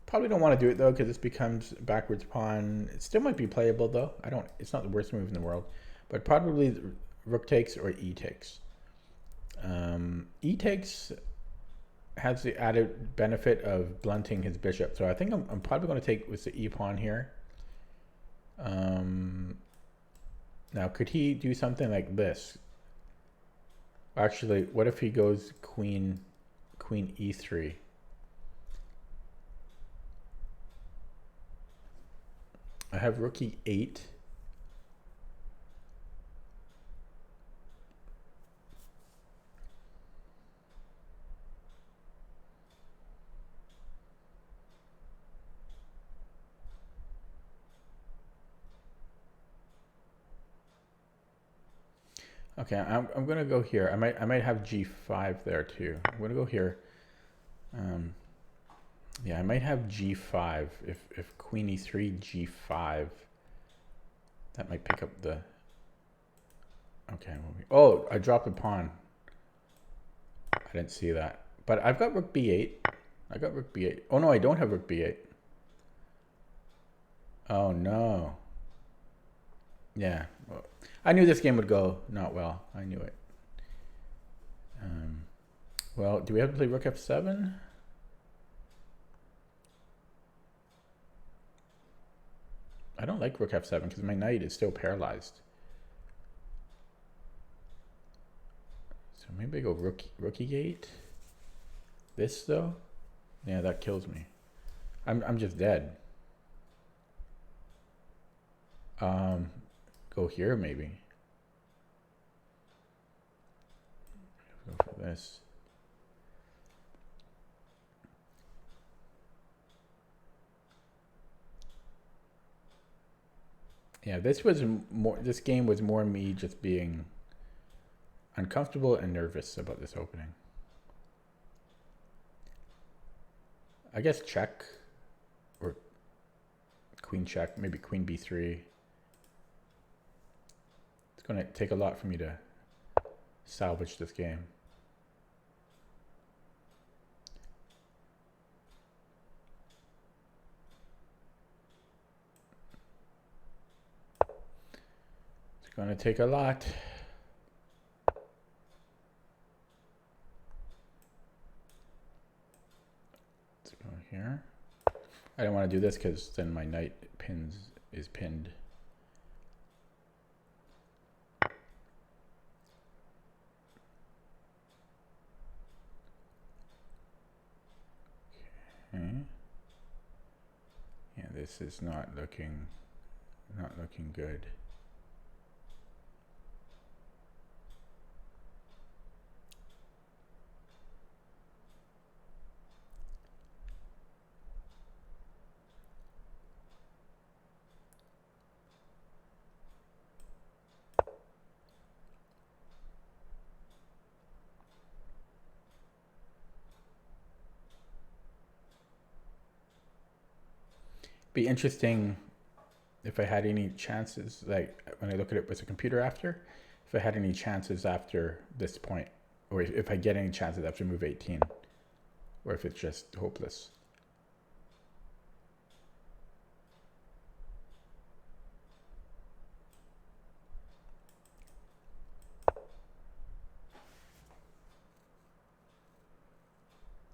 Probably don't want to do it though because this becomes backwards pawn. It still might be playable though. It's not the worst move in the world, but probably rook takes or e takes. E takes has the added benefit of blunting his bishop, so I think I'm probably going to take with the e pawn here. Now, could he do something like this? Actually, what if he goes queen e3? I have rook e8. Okay, I'm gonna go here. I might have g5 there too. I'm gonna go here. Yeah, I might have g5 if queen e3 g5. That might pick up the. Okay. Oh, I dropped a pawn. I didn't see that. But I've got rook b8. I got rook b8. Oh no, I don't have rook b8. Oh no. Yeah. Well, I knew this game would go not well. I knew it. Well, do we have to play rook f7? I don't like rook f7 because my knight is still paralyzed. So maybe I go rook e8. This though? Yeah, that kills me. I'm just dead. Go here maybe. Go for this. Yeah, this game was more me just being uncomfortable and nervous about this opening. I guess check or queen check, maybe queen b3. It's going to take a lot for me to salvage this game. It's going to take a lot. Let's go here. I don't want to do this because then my knight is pinned. Okay. Yeah, this is not looking good. Be interesting if I had any chances, like when I look at it with a computer after, if I had any chances after this point, or if I get any chances after move 18, or if it's just hopeless.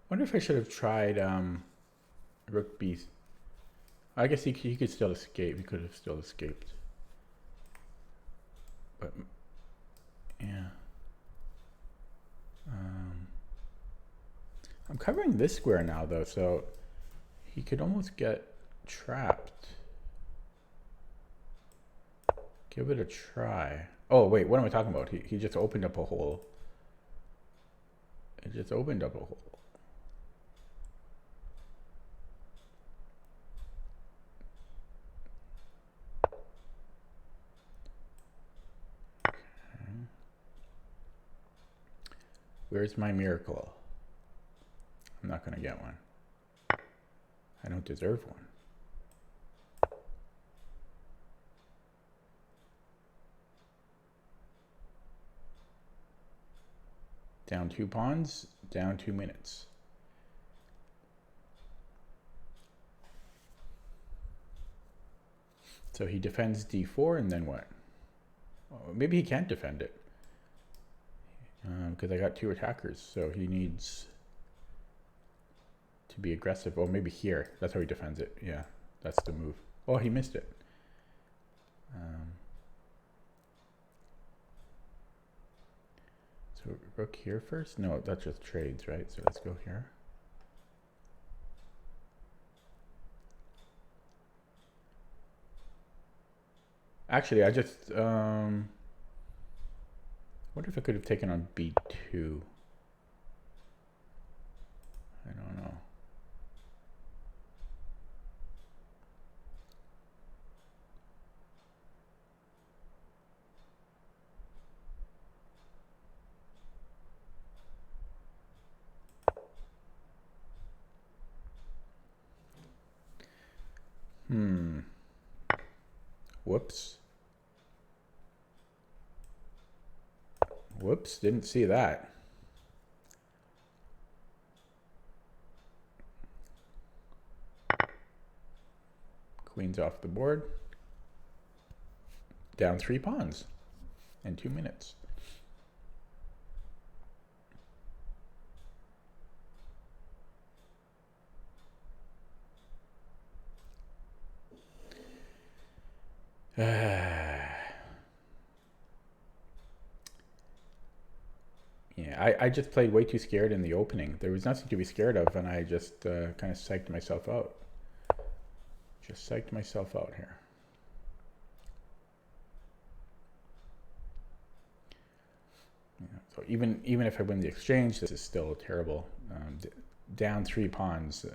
Wonder if I should have tried rook b. I guess he could still escape. He could have still escaped. But yeah. I'm covering this square now though, so he could almost get trapped. Give it a try. Oh wait, what am I talking about? He just opened up a hole. It just opened up a hole. Where's my miracle? I'm not gonna get one. I don't deserve one. Down 2 pawns, down 2 minutes. So he defends d4 and then what? Well, maybe he can't defend it. Because I got 2 attackers, so he needs to be aggressive. Oh, maybe here. That's how he defends it. Yeah, that's the move. Oh, he missed it. So rook here first? No, that's just trades, right? So let's go here. Actually, I just wonder if I could have taken on b2. I don't know. Whoops. Whoops, didn't see that. Queen's off the board. Down 3 pawns in 2 minutes. Yeah, I just played way too scared in the opening. There was nothing to be scared of, and I just kind of psyched myself out. Just psyched myself out here. Yeah, so even if I win the exchange, this is still terrible. Down 3 pawns.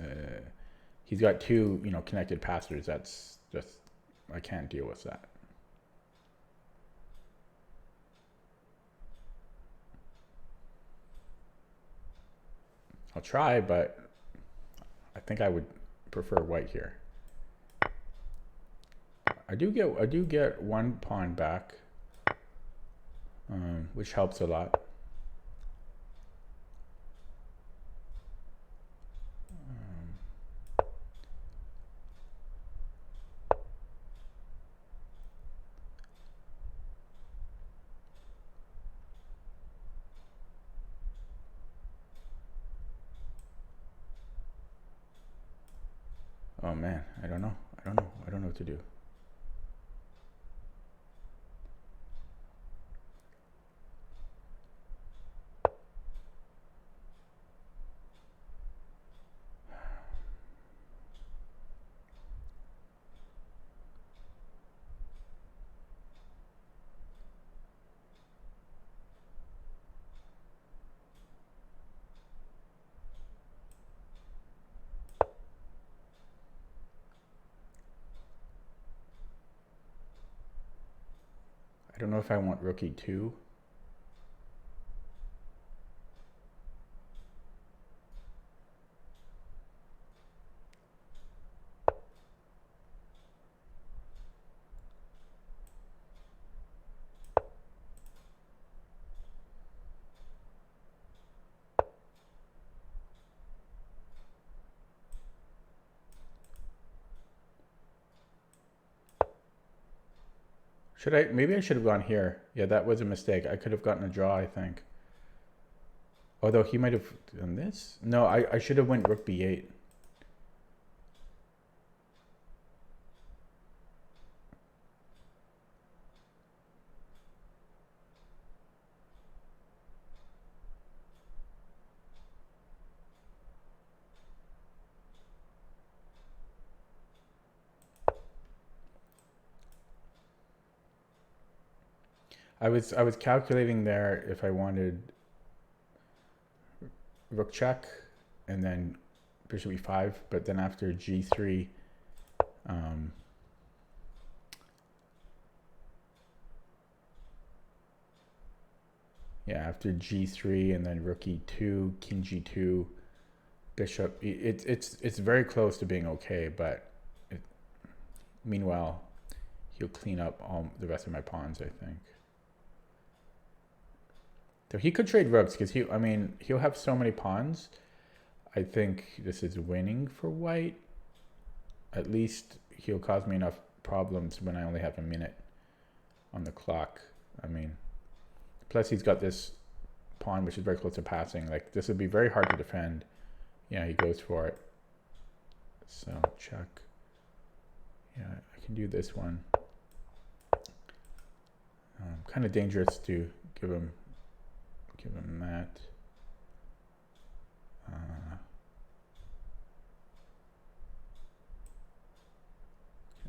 He's got 2, connected passers. That's just, I can't deal with that. I'll try, but I think I would prefer white here. I do get 1 pawn back, which helps a lot. Oh man, I don't know what to do. I don't know if I want rook e2. Should I? Maybe I should have gone here. Yeah, that was a mistake. I could have gotten a draw, I think. Although he might have done this. No, I should have went rook b8. I was calculating there if I wanted rook check and then bishop e5, but then after g3, yeah, after g3 and then rook e2, king g2, bishop, it's very close to being okay, but meanwhile, he'll clean up all the rest of my pawns, I think. So he could trade rooks because he'll have so many pawns. I think this is winning for white. At least he'll cause me enough problems when I only have a minute on the clock. Plus he's got this pawn which is very close to passing. Like, this would be very hard to defend. Yeah, he goes for it. So check. Yeah, I can do this one. Kind of dangerous to give him that.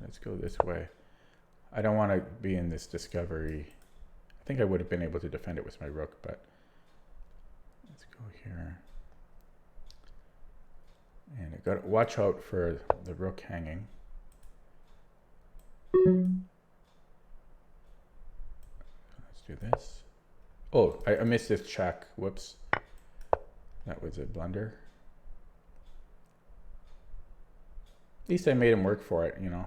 Let's go this way. I don't want to be in this discovery. I think I would have been able to defend it with my rook, but let's go here. And I got to watch out for the rook hanging. Let's do this. Oh, I missed this check. Whoops. That was a blunder. At least I made him work for it, you know.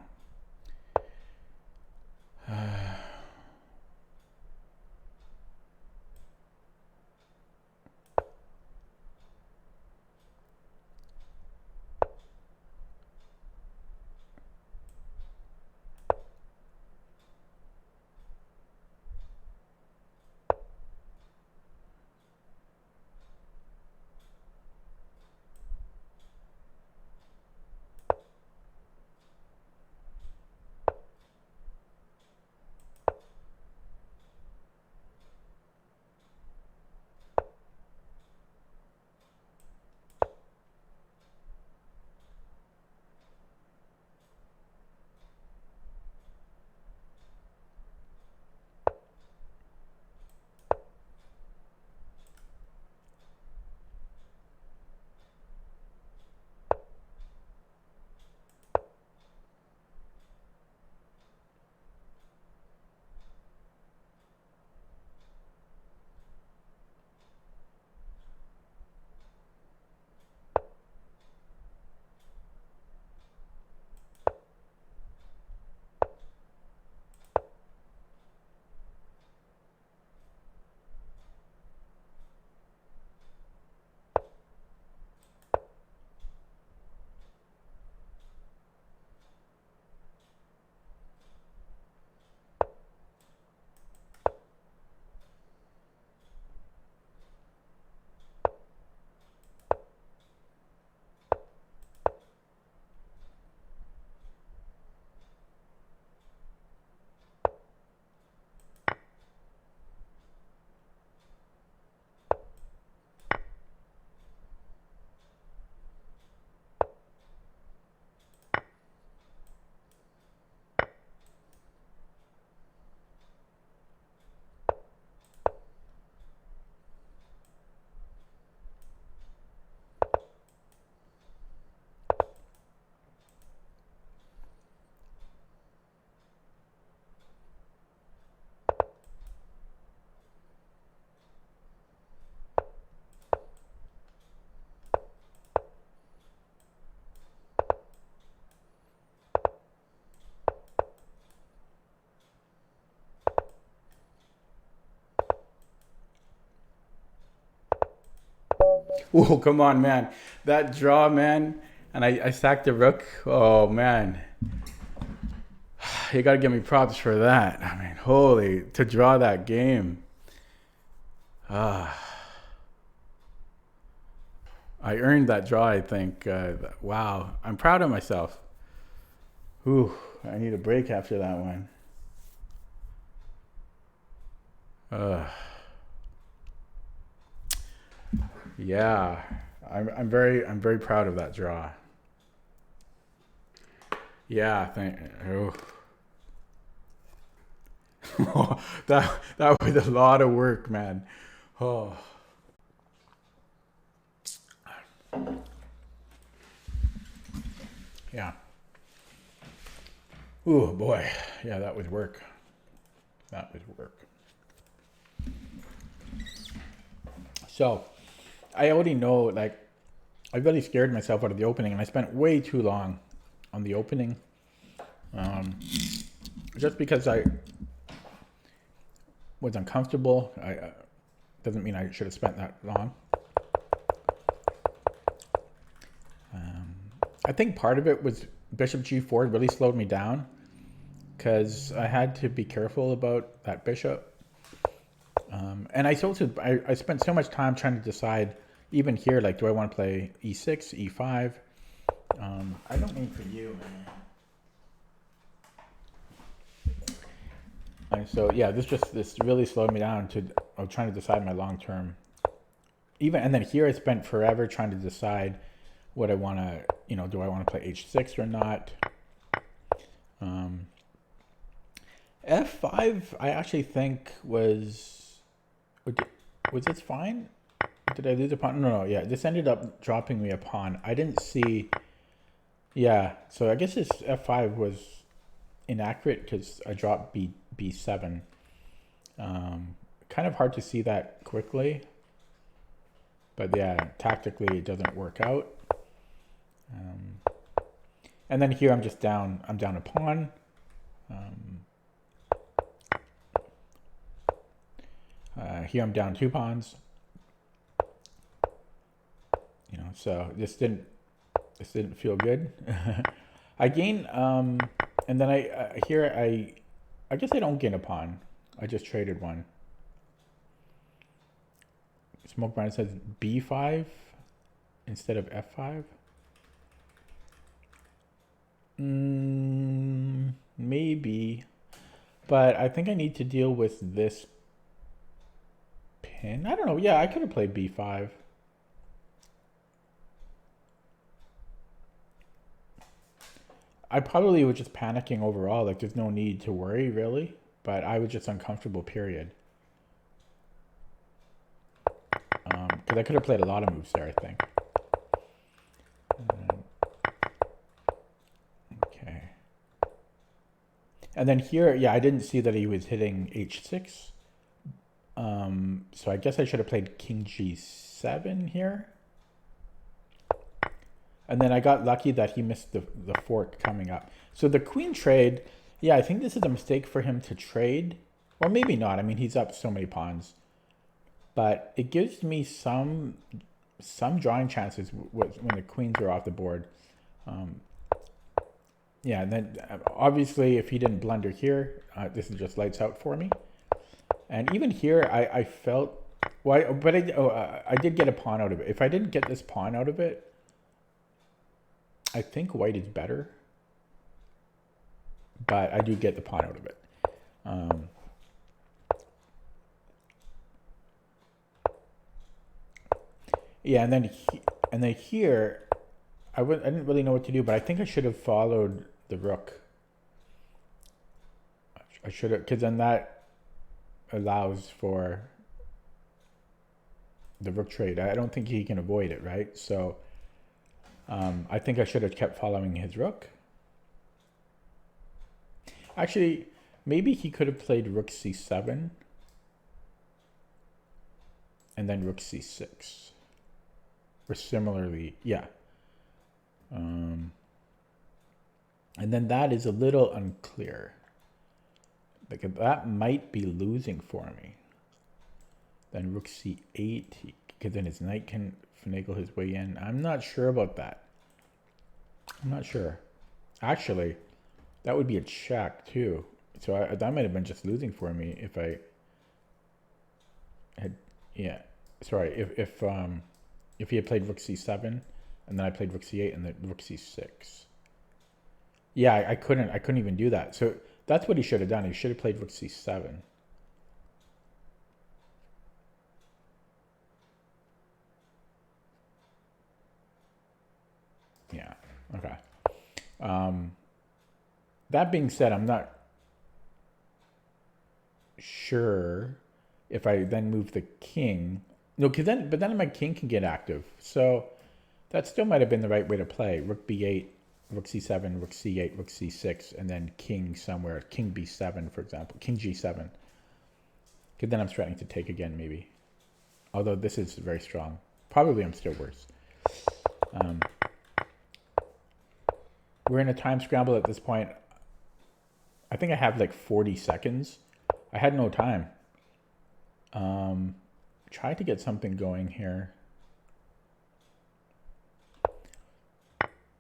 Oh, come on, man. That draw, man. And I sacked the rook. Oh, man. You got to give me props for that. I mean, holy, to draw that game. I earned that draw, I think. Wow. I'm proud of myself. Whew, I need a break after that one. Yeah. I'm very proud of that draw. Yeah, that was a lot of work, man. Oh. Yeah. Oh boy. Yeah, that was work. That was work. So, I already know, like, I really scared myself out of the opening, and I spent way too long on the opening. Just because I was uncomfortable, doesn't mean I should have spent that long. I think part of it was Bishop G4 really slowed me down because I had to be careful about that bishop. And I spent so much time trying to decide, even here, like, do I want to play E6, E5? I don't mean for you, man. And so, yeah, this really slowed me down of trying to decide my long term. And then here I spent forever trying to decide what I want to, do I want to play H6 or not? F5, I actually think was this fine? Did I lose a pawn? No, yeah, this ended up dropping me a pawn. I didn't see, yeah, so I guess this F5 was inaccurate because I dropped B7. Kind of hard to see that quickly, but yeah, tactically it doesn't work out. And then here I'm down a pawn. Here I'm down 2 pawns. So this didn't feel good. I gain, and then I guess I don't gain a pawn. I just traded one. Smoke Brand says B5 instead of F5. Maybe, but I think I need to deal with this pin. I don't know. Yeah, I could have played B5. I probably was just panicking overall. Like, there's no need to worry, really. But I was just uncomfortable, period. Because I could have played a lot of moves there, I think. Okay. And then here, yeah, I didn't see that he was hitting H6. So I guess I should have played King G7 here. And then I got lucky that he missed the fork coming up. So the queen trade, yeah, I think this is a mistake for him to trade. Or maybe not. I mean, he's up so many pawns. But it gives me some drawing chances when the queens are off the board. Yeah, and then obviously if he didn't blunder here, this is just lights out for me. And even here, I felt... Well, but I did get a pawn out of it. If I didn't get this pawn out of it, I think white is better, but I do get the pawn out of it. Yeah, and then here, I didn't really know what to do, but I think I should have followed the rook. I should have, because then that allows for the rook trade. I don't think he can avoid it, right? So I think I should have kept following his rook. Actually, maybe he could have played rook c7 and then rook c6. Or similarly, yeah. And then that is a little unclear. Like, that might be losing for me. Then rook c8, because then his knight can finagle his way in. I'm not sure about that. I'm not sure. Actually, That would be a check too. So that might have been just losing for me if I had, yeah. Sorry, if he had played rook c7, and then I played rook c8 and then rook c6. Yeah, I couldn't even do that. So that's what he should have done. He should have played rook c7. Yeah. Okay. That being said, I'm not sure if I then move the king. No, but then my king can get active. So that still might have been the right way to play. Rook b8, rook c7, rook c8, rook c6, and then king somewhere. King b7, for example. King g7. Because then I'm threatening to take again, maybe. Although this is very strong. Probably I'm still worse. We're in a time scramble at this point. I think I have like 40 seconds. I had no time. Try to get something going here.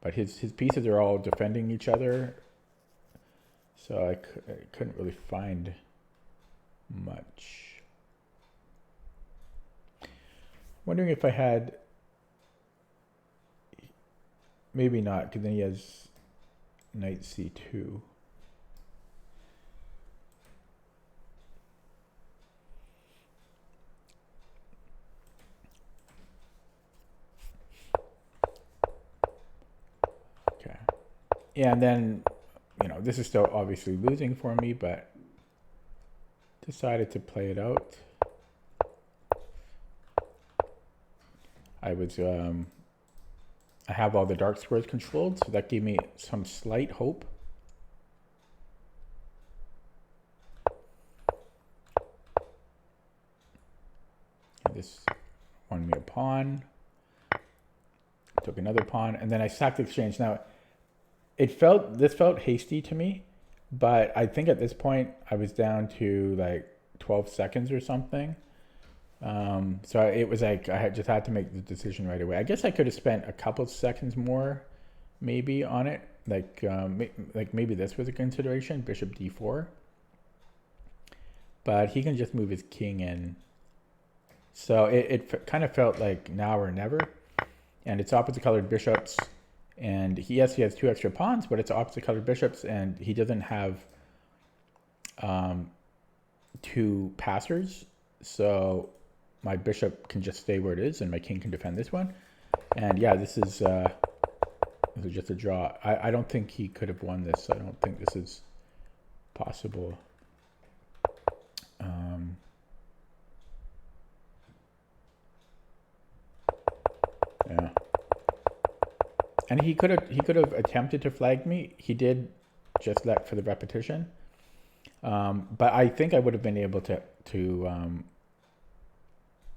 But his pieces are all defending each other. So I couldn't really find much. Wondering if I had... Maybe not, because then he has knight c2. Okay. Yeah, and then, this is still obviously losing for me, but decided to play it out. I have all the dark squares controlled, so that gave me some slight hope. This won me a pawn. Took another pawn, and then I sacked the exchange. Now, this felt hasty to me, but I think at this point I was down to like 12 seconds or something. So it was like I just had to make the decision right away. I guess I could have spent a couple seconds more, maybe, on it. Like maybe this was a consideration, bishop d4. But he can just move his king in. So it kind of felt like now or never. And it's opposite colored bishops. And he has 2 extra pawns, but it's opposite colored bishops, and he doesn't have 2 passers. So my bishop can just stay where it is, and my king can defend this one. And yeah, this is just a draw. I don't think he could have won this. I don't think this is possible. Yeah. And he could have attempted to flag me. He did, just let for the repetition. But I think I would have been able to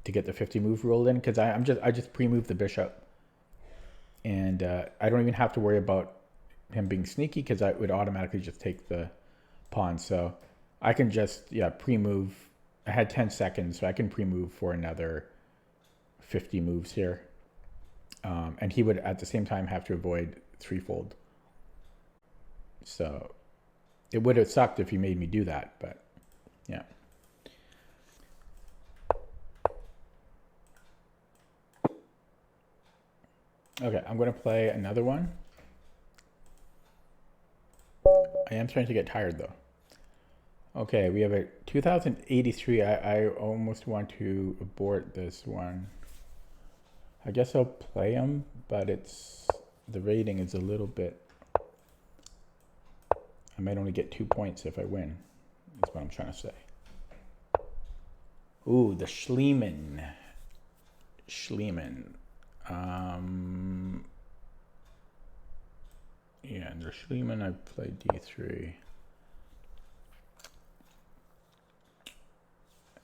get the 50 move rule in, because I just pre-moved the bishop, and I don't even have to worry about him being sneaky, because I would automatically just take the pawn. So I can just pre-move. I had 10 seconds, so I can pre-move for another 50 moves here. And he would at the same time have to avoid threefold. So it would have sucked if he made me do that, but yeah. Okay, I'm going to play another one. I am starting to get tired though. Okay, we have a 2083. I almost want to abort this one. I guess I'll play them, but the rating is a little bit... I might only get 2 points if I win, is what I'm trying to say. Ooh, the Schliemann. Yeah, the Schliemann, I played d3.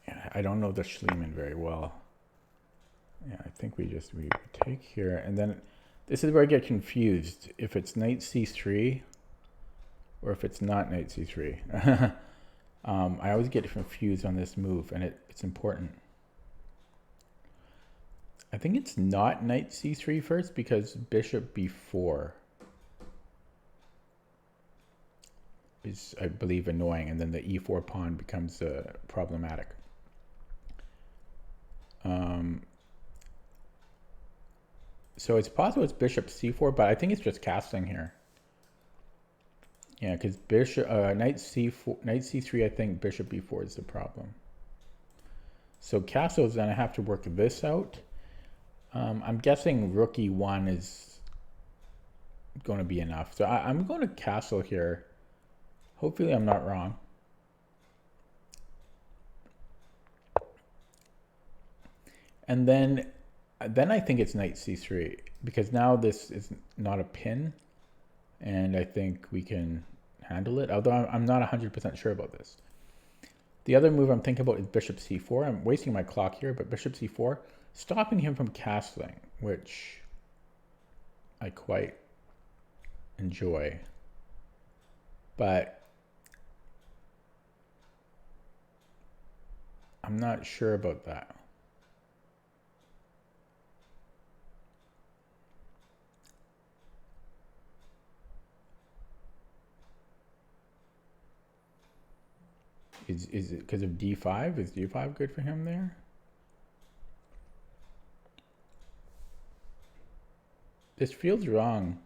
Yeah, I don't know the Schliemann very well. Yeah, I think we take here, and then this is where I get confused. If it's knight c3, or if it's not knight c3. I always get confused on this move, and it's important. I think it's not knight c3 first, because bishop b4. is, I believe, annoying, and then the e4 pawn becomes problematic. So it's possible it's bishop c4, but I think it's just castling here. Yeah, because bishop knight c4, knight c3. I think bishop b4 is the problem. So castles, then I have to work this out. I'm guessing rook e1 is going to be enough. So I'm going to castle here. Hopefully I'm not wrong. And then I think it's knight c3, because now this is not a pin, and I think we can handle it, although I'm not 100% sure about this. The other move I'm thinking about is bishop c4. I'm wasting my clock here, but bishop c4, stopping him from castling, which I quite enjoy. But I'm not sure about that. Is it because of d5? Is d5 good for him there? This feels wrong.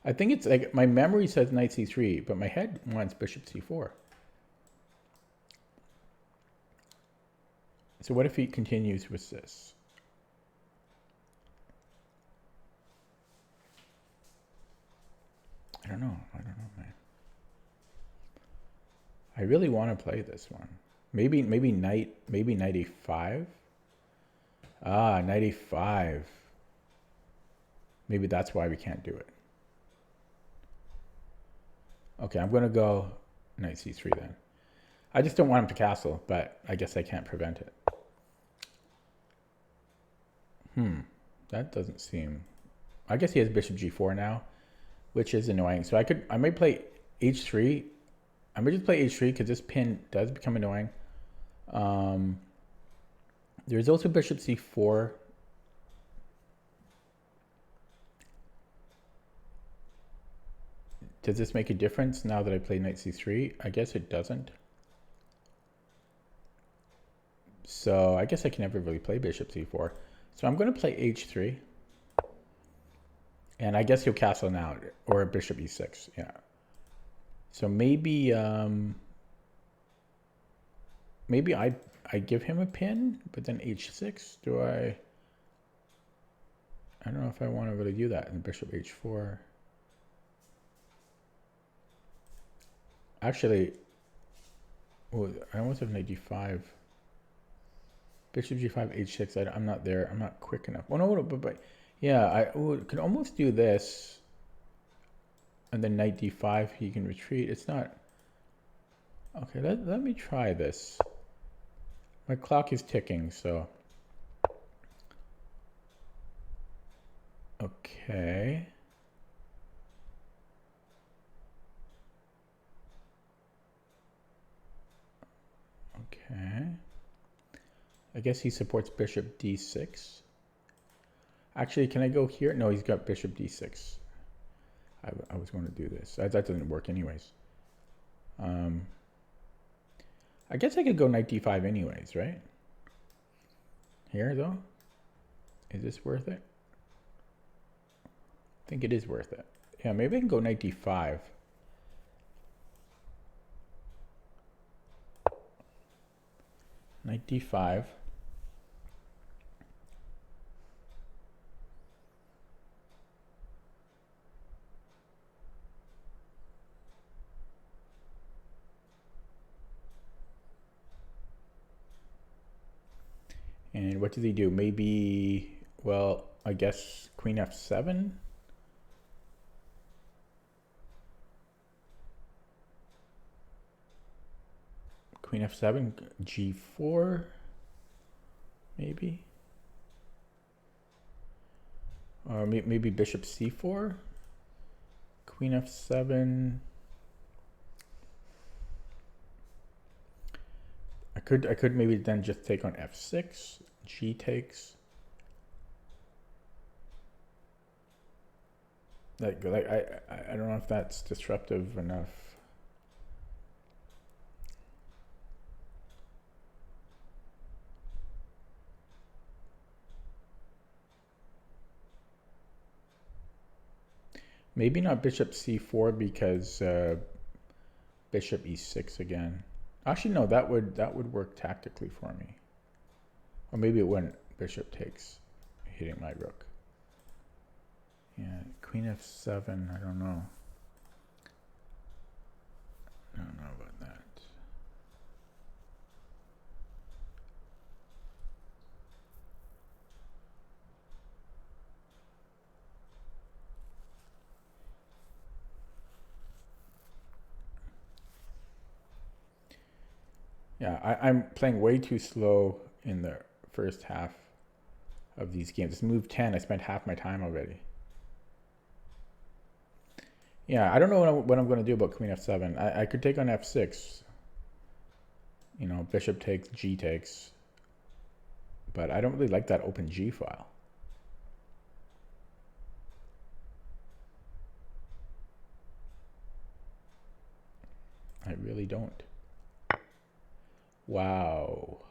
I think it's like, my memory says knight c3, but my head wants bishop c4. So what if he continues with this? I don't know, man. I really want to play this one. Maybe knight e5. Ah, knight e5. Maybe that's why we can't do it. Okay, I'm going to go knight c3 then. I just don't want him to castle, but I guess I can't prevent it. That doesn't seem... I guess he has bishop g4 now, which is annoying. So I might play h3. I might just play h3 because this pin does become annoying. There's also bishop c4. Does this make a difference now that I play knight c3? I guess it doesn't. So I guess I can never really play bishop c4. So I'm going to play h3. And I guess he'll castle now, or bishop e6, yeah. So maybe maybe I give him a pin, but then h6. I don't know if I want to really do that. And bishop h4. Actually, oh, I almost have knight d5. Bishop g5, h6. I'm not there. I'm not quick enough. Oh no, but yeah, I could almost do this. And then knight d5, he can retreat. It's not... Okay, let me try this. My clock is ticking, so... Okay. Okay. I guess he supports bishop d6. Actually, can I go here? No, he's got bishop d6. I was going to do this. That doesn't work anyways. I guess I could go knight d5 anyways, right? Here, though? Is this worth it? I think it is worth it. Yeah, maybe I can go knight d5. Knight d5. And what does he do? Maybe, well, I guess queen f7? Queen f7, g4, maybe? Or maybe bishop c4? Queen f7. I could maybe then just take on f6. G takes. Like I don't know if that's disruptive enough. Maybe not bishop c4 because bishop e6 again. Actually, no, that would work tactically for me. Or maybe it wouldn't. Bishop takes, hitting my rook. Yeah, queen f7, I don't know. I don't know about that. Yeah, I'm playing way too slow in the first half of these games. It's move 10. I spent half my time already. Yeah, I don't know what I'm going to do about queen f7. I could take on f6. You know, bishop takes, g takes. But I don't really like that open g file. I really don't. Wow.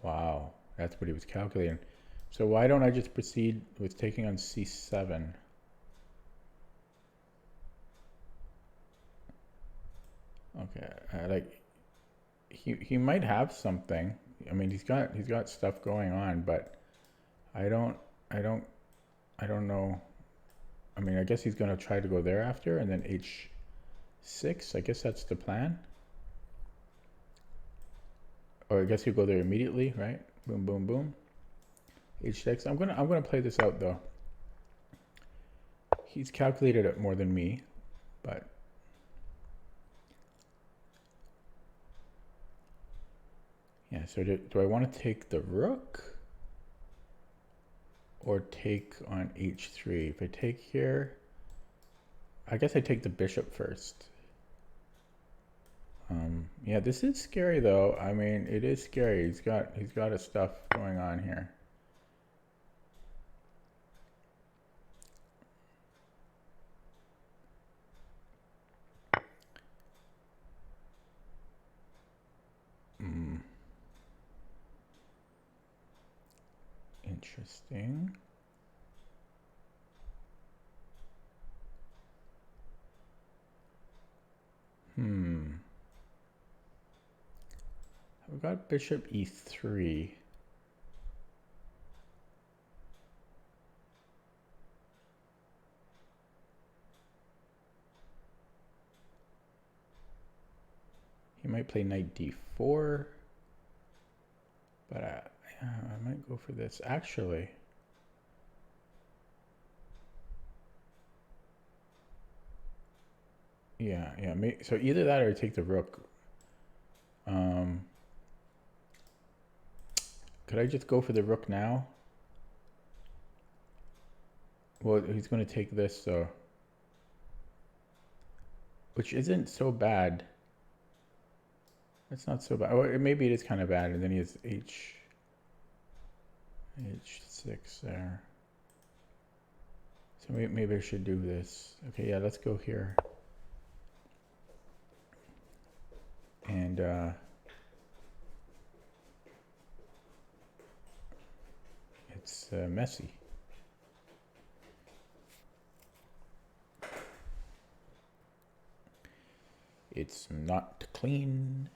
Wow, that's what he was calculating. So why don't I just proceed with taking on c7? Okay, like he might have something. I mean, he's got stuff going on, but I don't know. I mean, I guess he's gonna try to go there after, and then h6. I guess that's the plan. Or I guess he'll go there immediately, right? Boom, boom, boom. h6. I'm gonna play this out though. He's calculated it more than me, but yeah. So do I want to take the rook or take on h3? If I take here, I guess I take the bishop first. Yeah, this is scary though. I mean, it is scary. He's got his stuff going on here. Interesting. I've got bishop e3. He might play knight d4, but I might go for this. Actually, yeah. So either that or I take the rook. Could I just go for the rook now? Well, he's going to take this, so which isn't so bad. It's not so bad. Or maybe it is kind of bad, and then he has h6 there. So maybe I should do this. Okay, yeah, let's go here. And it's messy. It's not clean.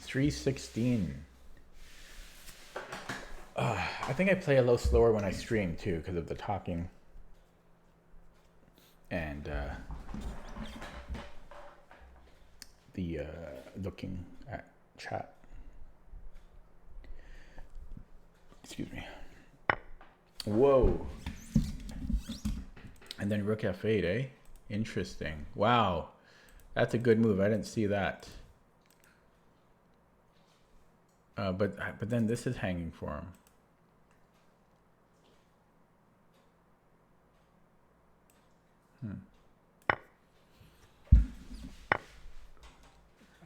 $3.16. I think I play a little slower when I stream too because of the talking and the looking at chat. Excuse me. Whoa. And then rook f8, eh? Interesting. Wow. That's a good move. I didn't see that. But then this is hanging for him.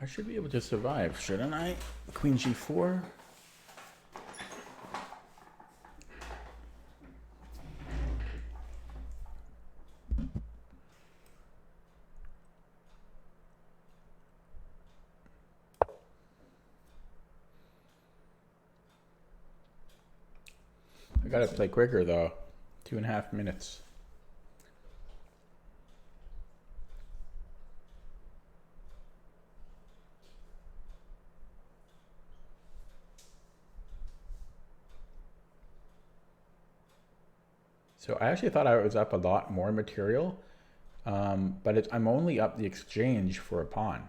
I should be able to survive, shouldn't I? Queen g4. Gotta play quicker though. 2.5 minutes. So I actually thought I was up a lot more material, but I'm only up the exchange for a pawn.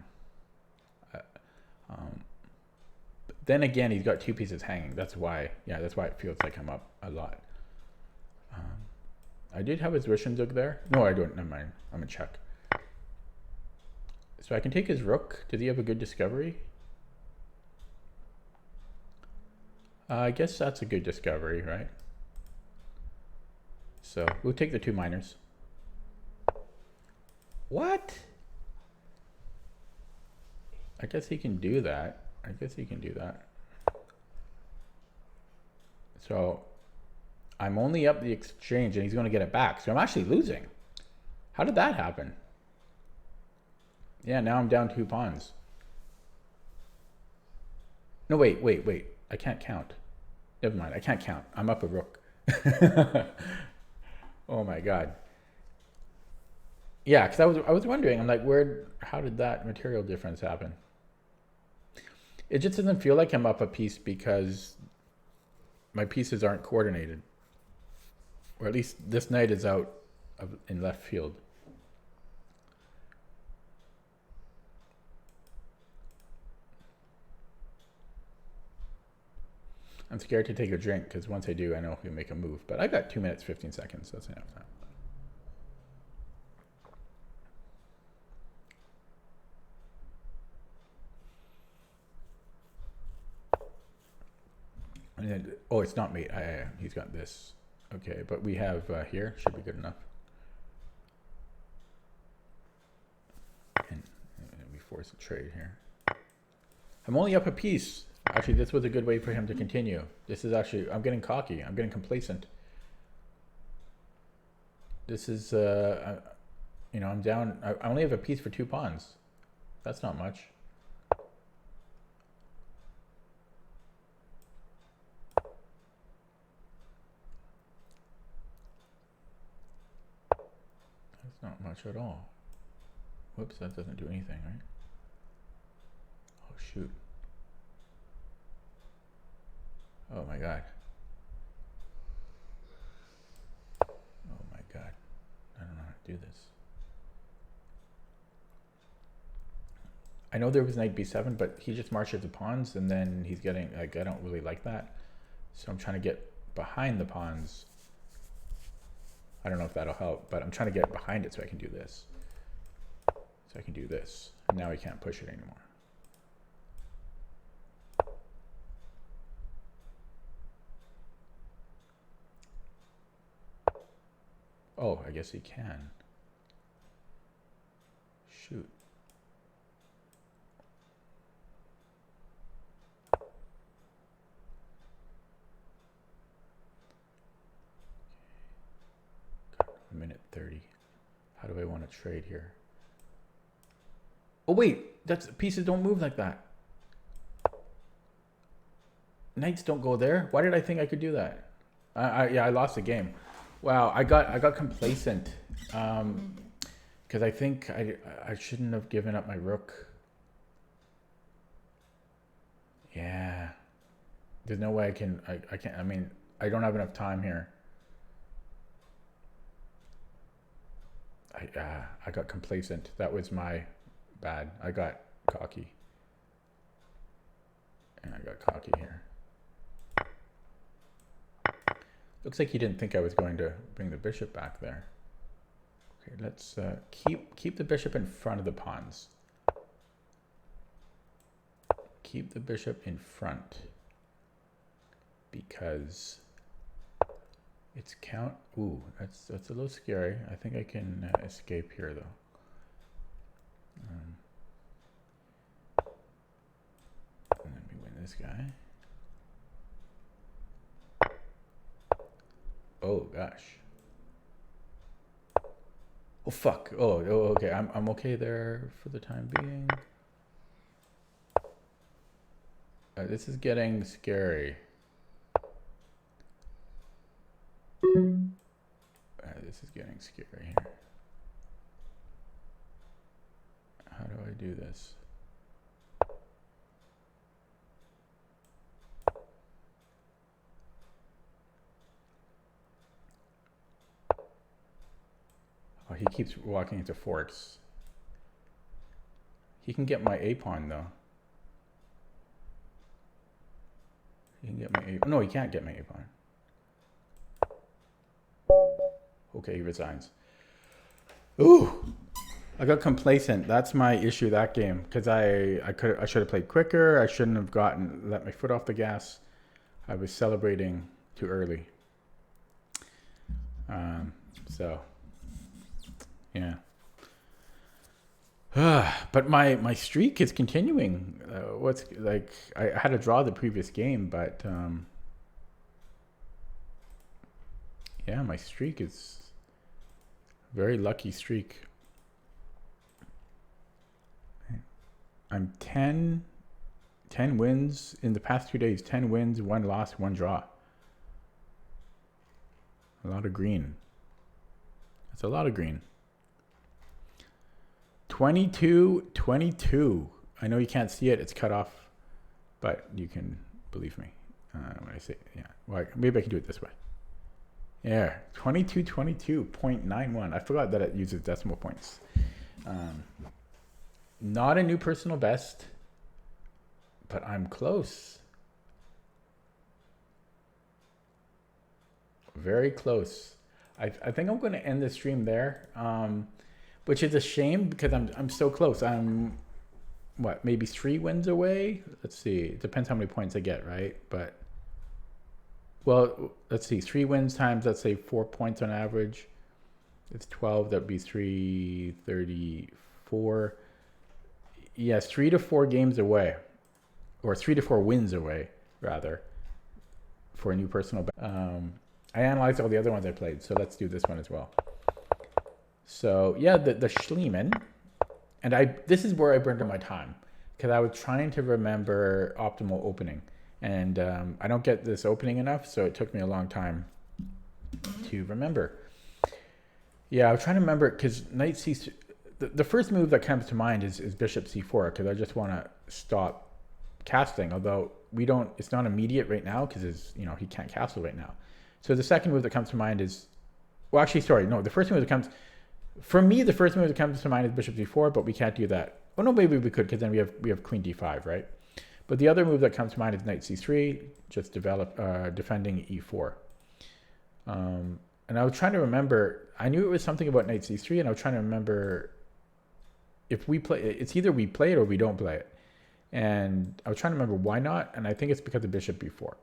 Then again, he's got 2 pieces hanging. That's why, yeah, that's why it feels like I'm up a lot. I did have his Zwischenzug there. No, I don't. Never mind. I'm gonna check. So I can take his rook. Does he have a good discovery? I guess that's a good discovery, right? So we'll take the 2 minors. What? I guess he can do that. I guess he can do that. So I'm only up the exchange and he's going to get it back. So I'm actually losing. How did that happen? Yeah, now I'm down 2 pawns. No, wait. I can't count. Never mind. I can't count. I'm up a rook. Oh my God. Yeah, because I was wondering, I'm like, how did that material difference happen? It just doesn't feel like I'm up a piece because my pieces aren't coordinated. Or at least this knight is out in left field. I'm scared to take a drink because once I do, I know he'll make a move. But I've got 2 minutes, 15 seconds. That's enough time. And then, oh, it's not mate. He's got this. Okay, but we have here. Should be good enough. And we force a trade here. I'm only up a piece. Actually, this was a good way for him to continue. This is actually, I'm getting cocky. I'm getting complacent. This is, you know, I'm down. I only have a piece for 2 pawns. That's not much. That's not much at all. Whoops, that doesn't do anything, right? Oh, shoot. Oh my God. Oh my God. I don't know how to do this. I know there was knight b7, but he just marches the pawns and then he's getting, like, I don't really like that. So I'm trying to get behind the pawns. I don't know if that'll help, but I'm trying to get behind it so I can do this. So I can do this. And now he can't push it anymore. Oh, I guess he can. Shoot. Minute 30. How do I want to trade here? Oh wait, pieces don't move like that. Knights don't go there. Why did I think I could do that? Yeah, I lost the game. Wow, I got complacent because I think I shouldn't have given up my rook. Yeah, there's no way I can't. I mean, I don't have enough time here. I got complacent. That was my bad. I got cocky. And I got cocky here. Looks like he didn't think I was going to bring the bishop back there. Okay, let's keep the bishop in front of the pawns. Keep the bishop in front because it's count. Ooh, that's a little scary. I think I can escape here though. And then we win this guy. Oh gosh. Oh fuck. Oh okay. I'm okay there for the time being. This is getting scary. This is getting scary here. How do I do this? Oh, he keeps walking into forks. He can get my A pawn though. He can get my A. No, he can't get my A pawn. Okay, he resigns. Ooh, I got complacent. That's my issue that game, because I should have played quicker. I shouldn't have let my foot off the gas. I was celebrating too early. So yeah. But my streak is continuing. What's like I had to draw the previous game, but yeah, my streak is very lucky streak. I'm 10 wins in the past 2 days. 10 wins, 1 loss, 1 draw. A lot of green. That's a lot of green. 22. I know you can't see it. It's cut off, but you can believe me when I say, yeah. Well, maybe I can do it this way. Yeah, 22.91. I forgot that it uses decimal points. Not a new personal best, but I'm close. Very close. I think I'm going to end the stream there, which is a shame because I'm so close. I'm what, maybe 3 wins away. Let's see. It depends how many points I get, right? But well, let's see. 3 wins times, let's say 4 points on average. It's 12. That'd be 334. Yes, 3 to 4 games away, or 3 to 4 wins away, rather, for a new personal best. I analyzed all the other ones I played, so let's do this one as well. So yeah, the Schliemann, and this is where I burned up my time, because I was trying to remember optimal opening, and I don't get this opening enough, so it took me a long time to remember. Yeah, I was trying to remember, because knight c3, the first move that comes to mind is bishop c4, because I just want to stop casting, although it's not immediate right now, because he can't castle right now. So the second move that comes to mind is, well, actually, sorry, no, the first move that comes, for me, the first move that comes to mind is bishop d4, but we can't do that. Oh no, maybe we could, because then we have queen d5, right? But the other move that comes to mind is knight c3, just defending e4. And I was trying to remember, I knew it was something about knight c3, and I was trying to remember if we play, it's either we play it or we don't play it. And I was trying to remember why not, and I think it's because of bishop b4.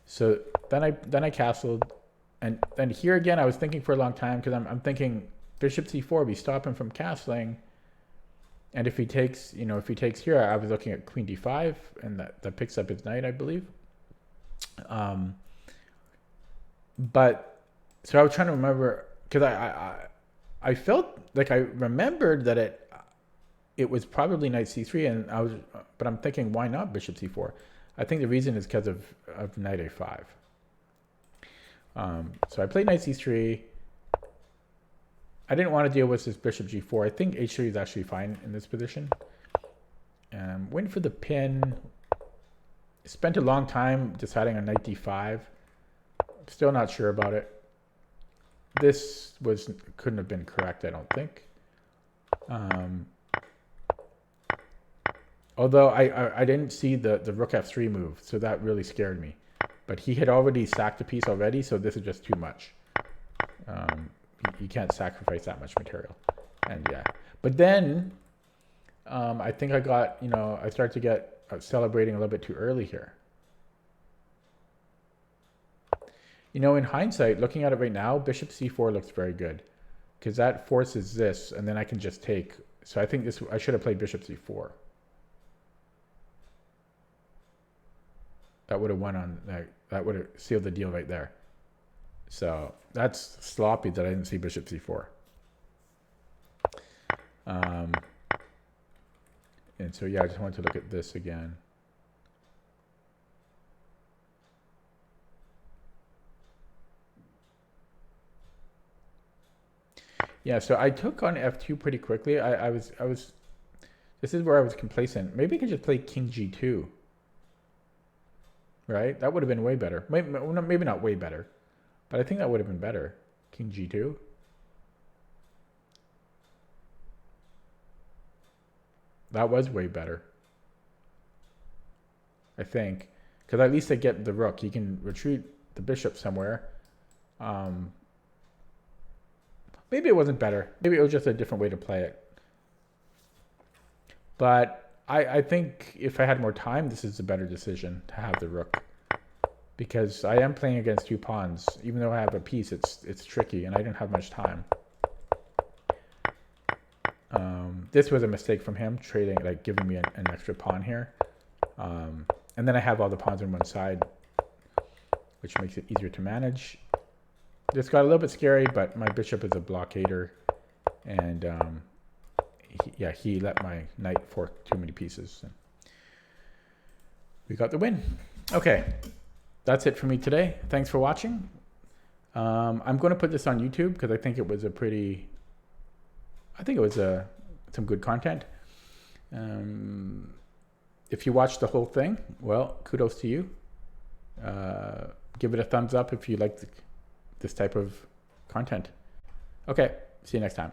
So then I castled, and then here again I was thinking for a long time, because I'm thinking bishop c4, we stop him from castling, and if he takes here, I was looking at queen d5, and that picks up his knight, I believe. But so I was trying to remember, because I felt like I remembered that it was probably knight c3, but I'm thinking, why not bishop c4? I think the reason is because of knight a5. So I played knight c3. I didn't want to deal with this bishop g4. I think h3 is actually fine in this position. Went for the pin. Spent a long time deciding on knight d5. Still not sure about it. This couldn't have been correct, I don't think. Although I didn't see the rook f3 move, so that really scared me. But he had already sacked a piece already, so this is just too much. You can't sacrifice that much material. And yeah. But then I think I got, I started to get celebrating a little bit too early here. In hindsight, looking at it right now, bishop c4 looks very good, because that forces this, and then I can just take. So I think I should have played bishop c4. That would have won on that would have sealed the deal right there. So that's sloppy that I didn't see bishop c4. And so yeah, I just wanted to look at this again. Yeah, so I took on f2 pretty quickly. I was, this is where I was complacent. Maybe I could just play king g2, right? That would have been way better. Maybe not way better, but I think that would have been better. King g2. That was way better, I think, because at least I get the rook. He can retreat the bishop somewhere. Maybe it wasn't better. Maybe it was just a different way to play it. But I think if I had more time, this is a better decision to have the rook, because I am playing against 2 pawns. Even though I have a piece, it's tricky, and I didn't have much time. This was a mistake from him, trading, like giving me an extra pawn here. And then I have all the pawns on one side, which makes it easier to manage. This got a little bit scary, but my bishop is a blockader, and he let my knight fork too many pieces. And we got the win. Okay, that's it for me today. Thanks for watching. I'm going to put this on YouTube because I think it was some good content. If you watched the whole thing, well, kudos to you. Give it a thumbs up if you like this type of content. Okay, see you next time.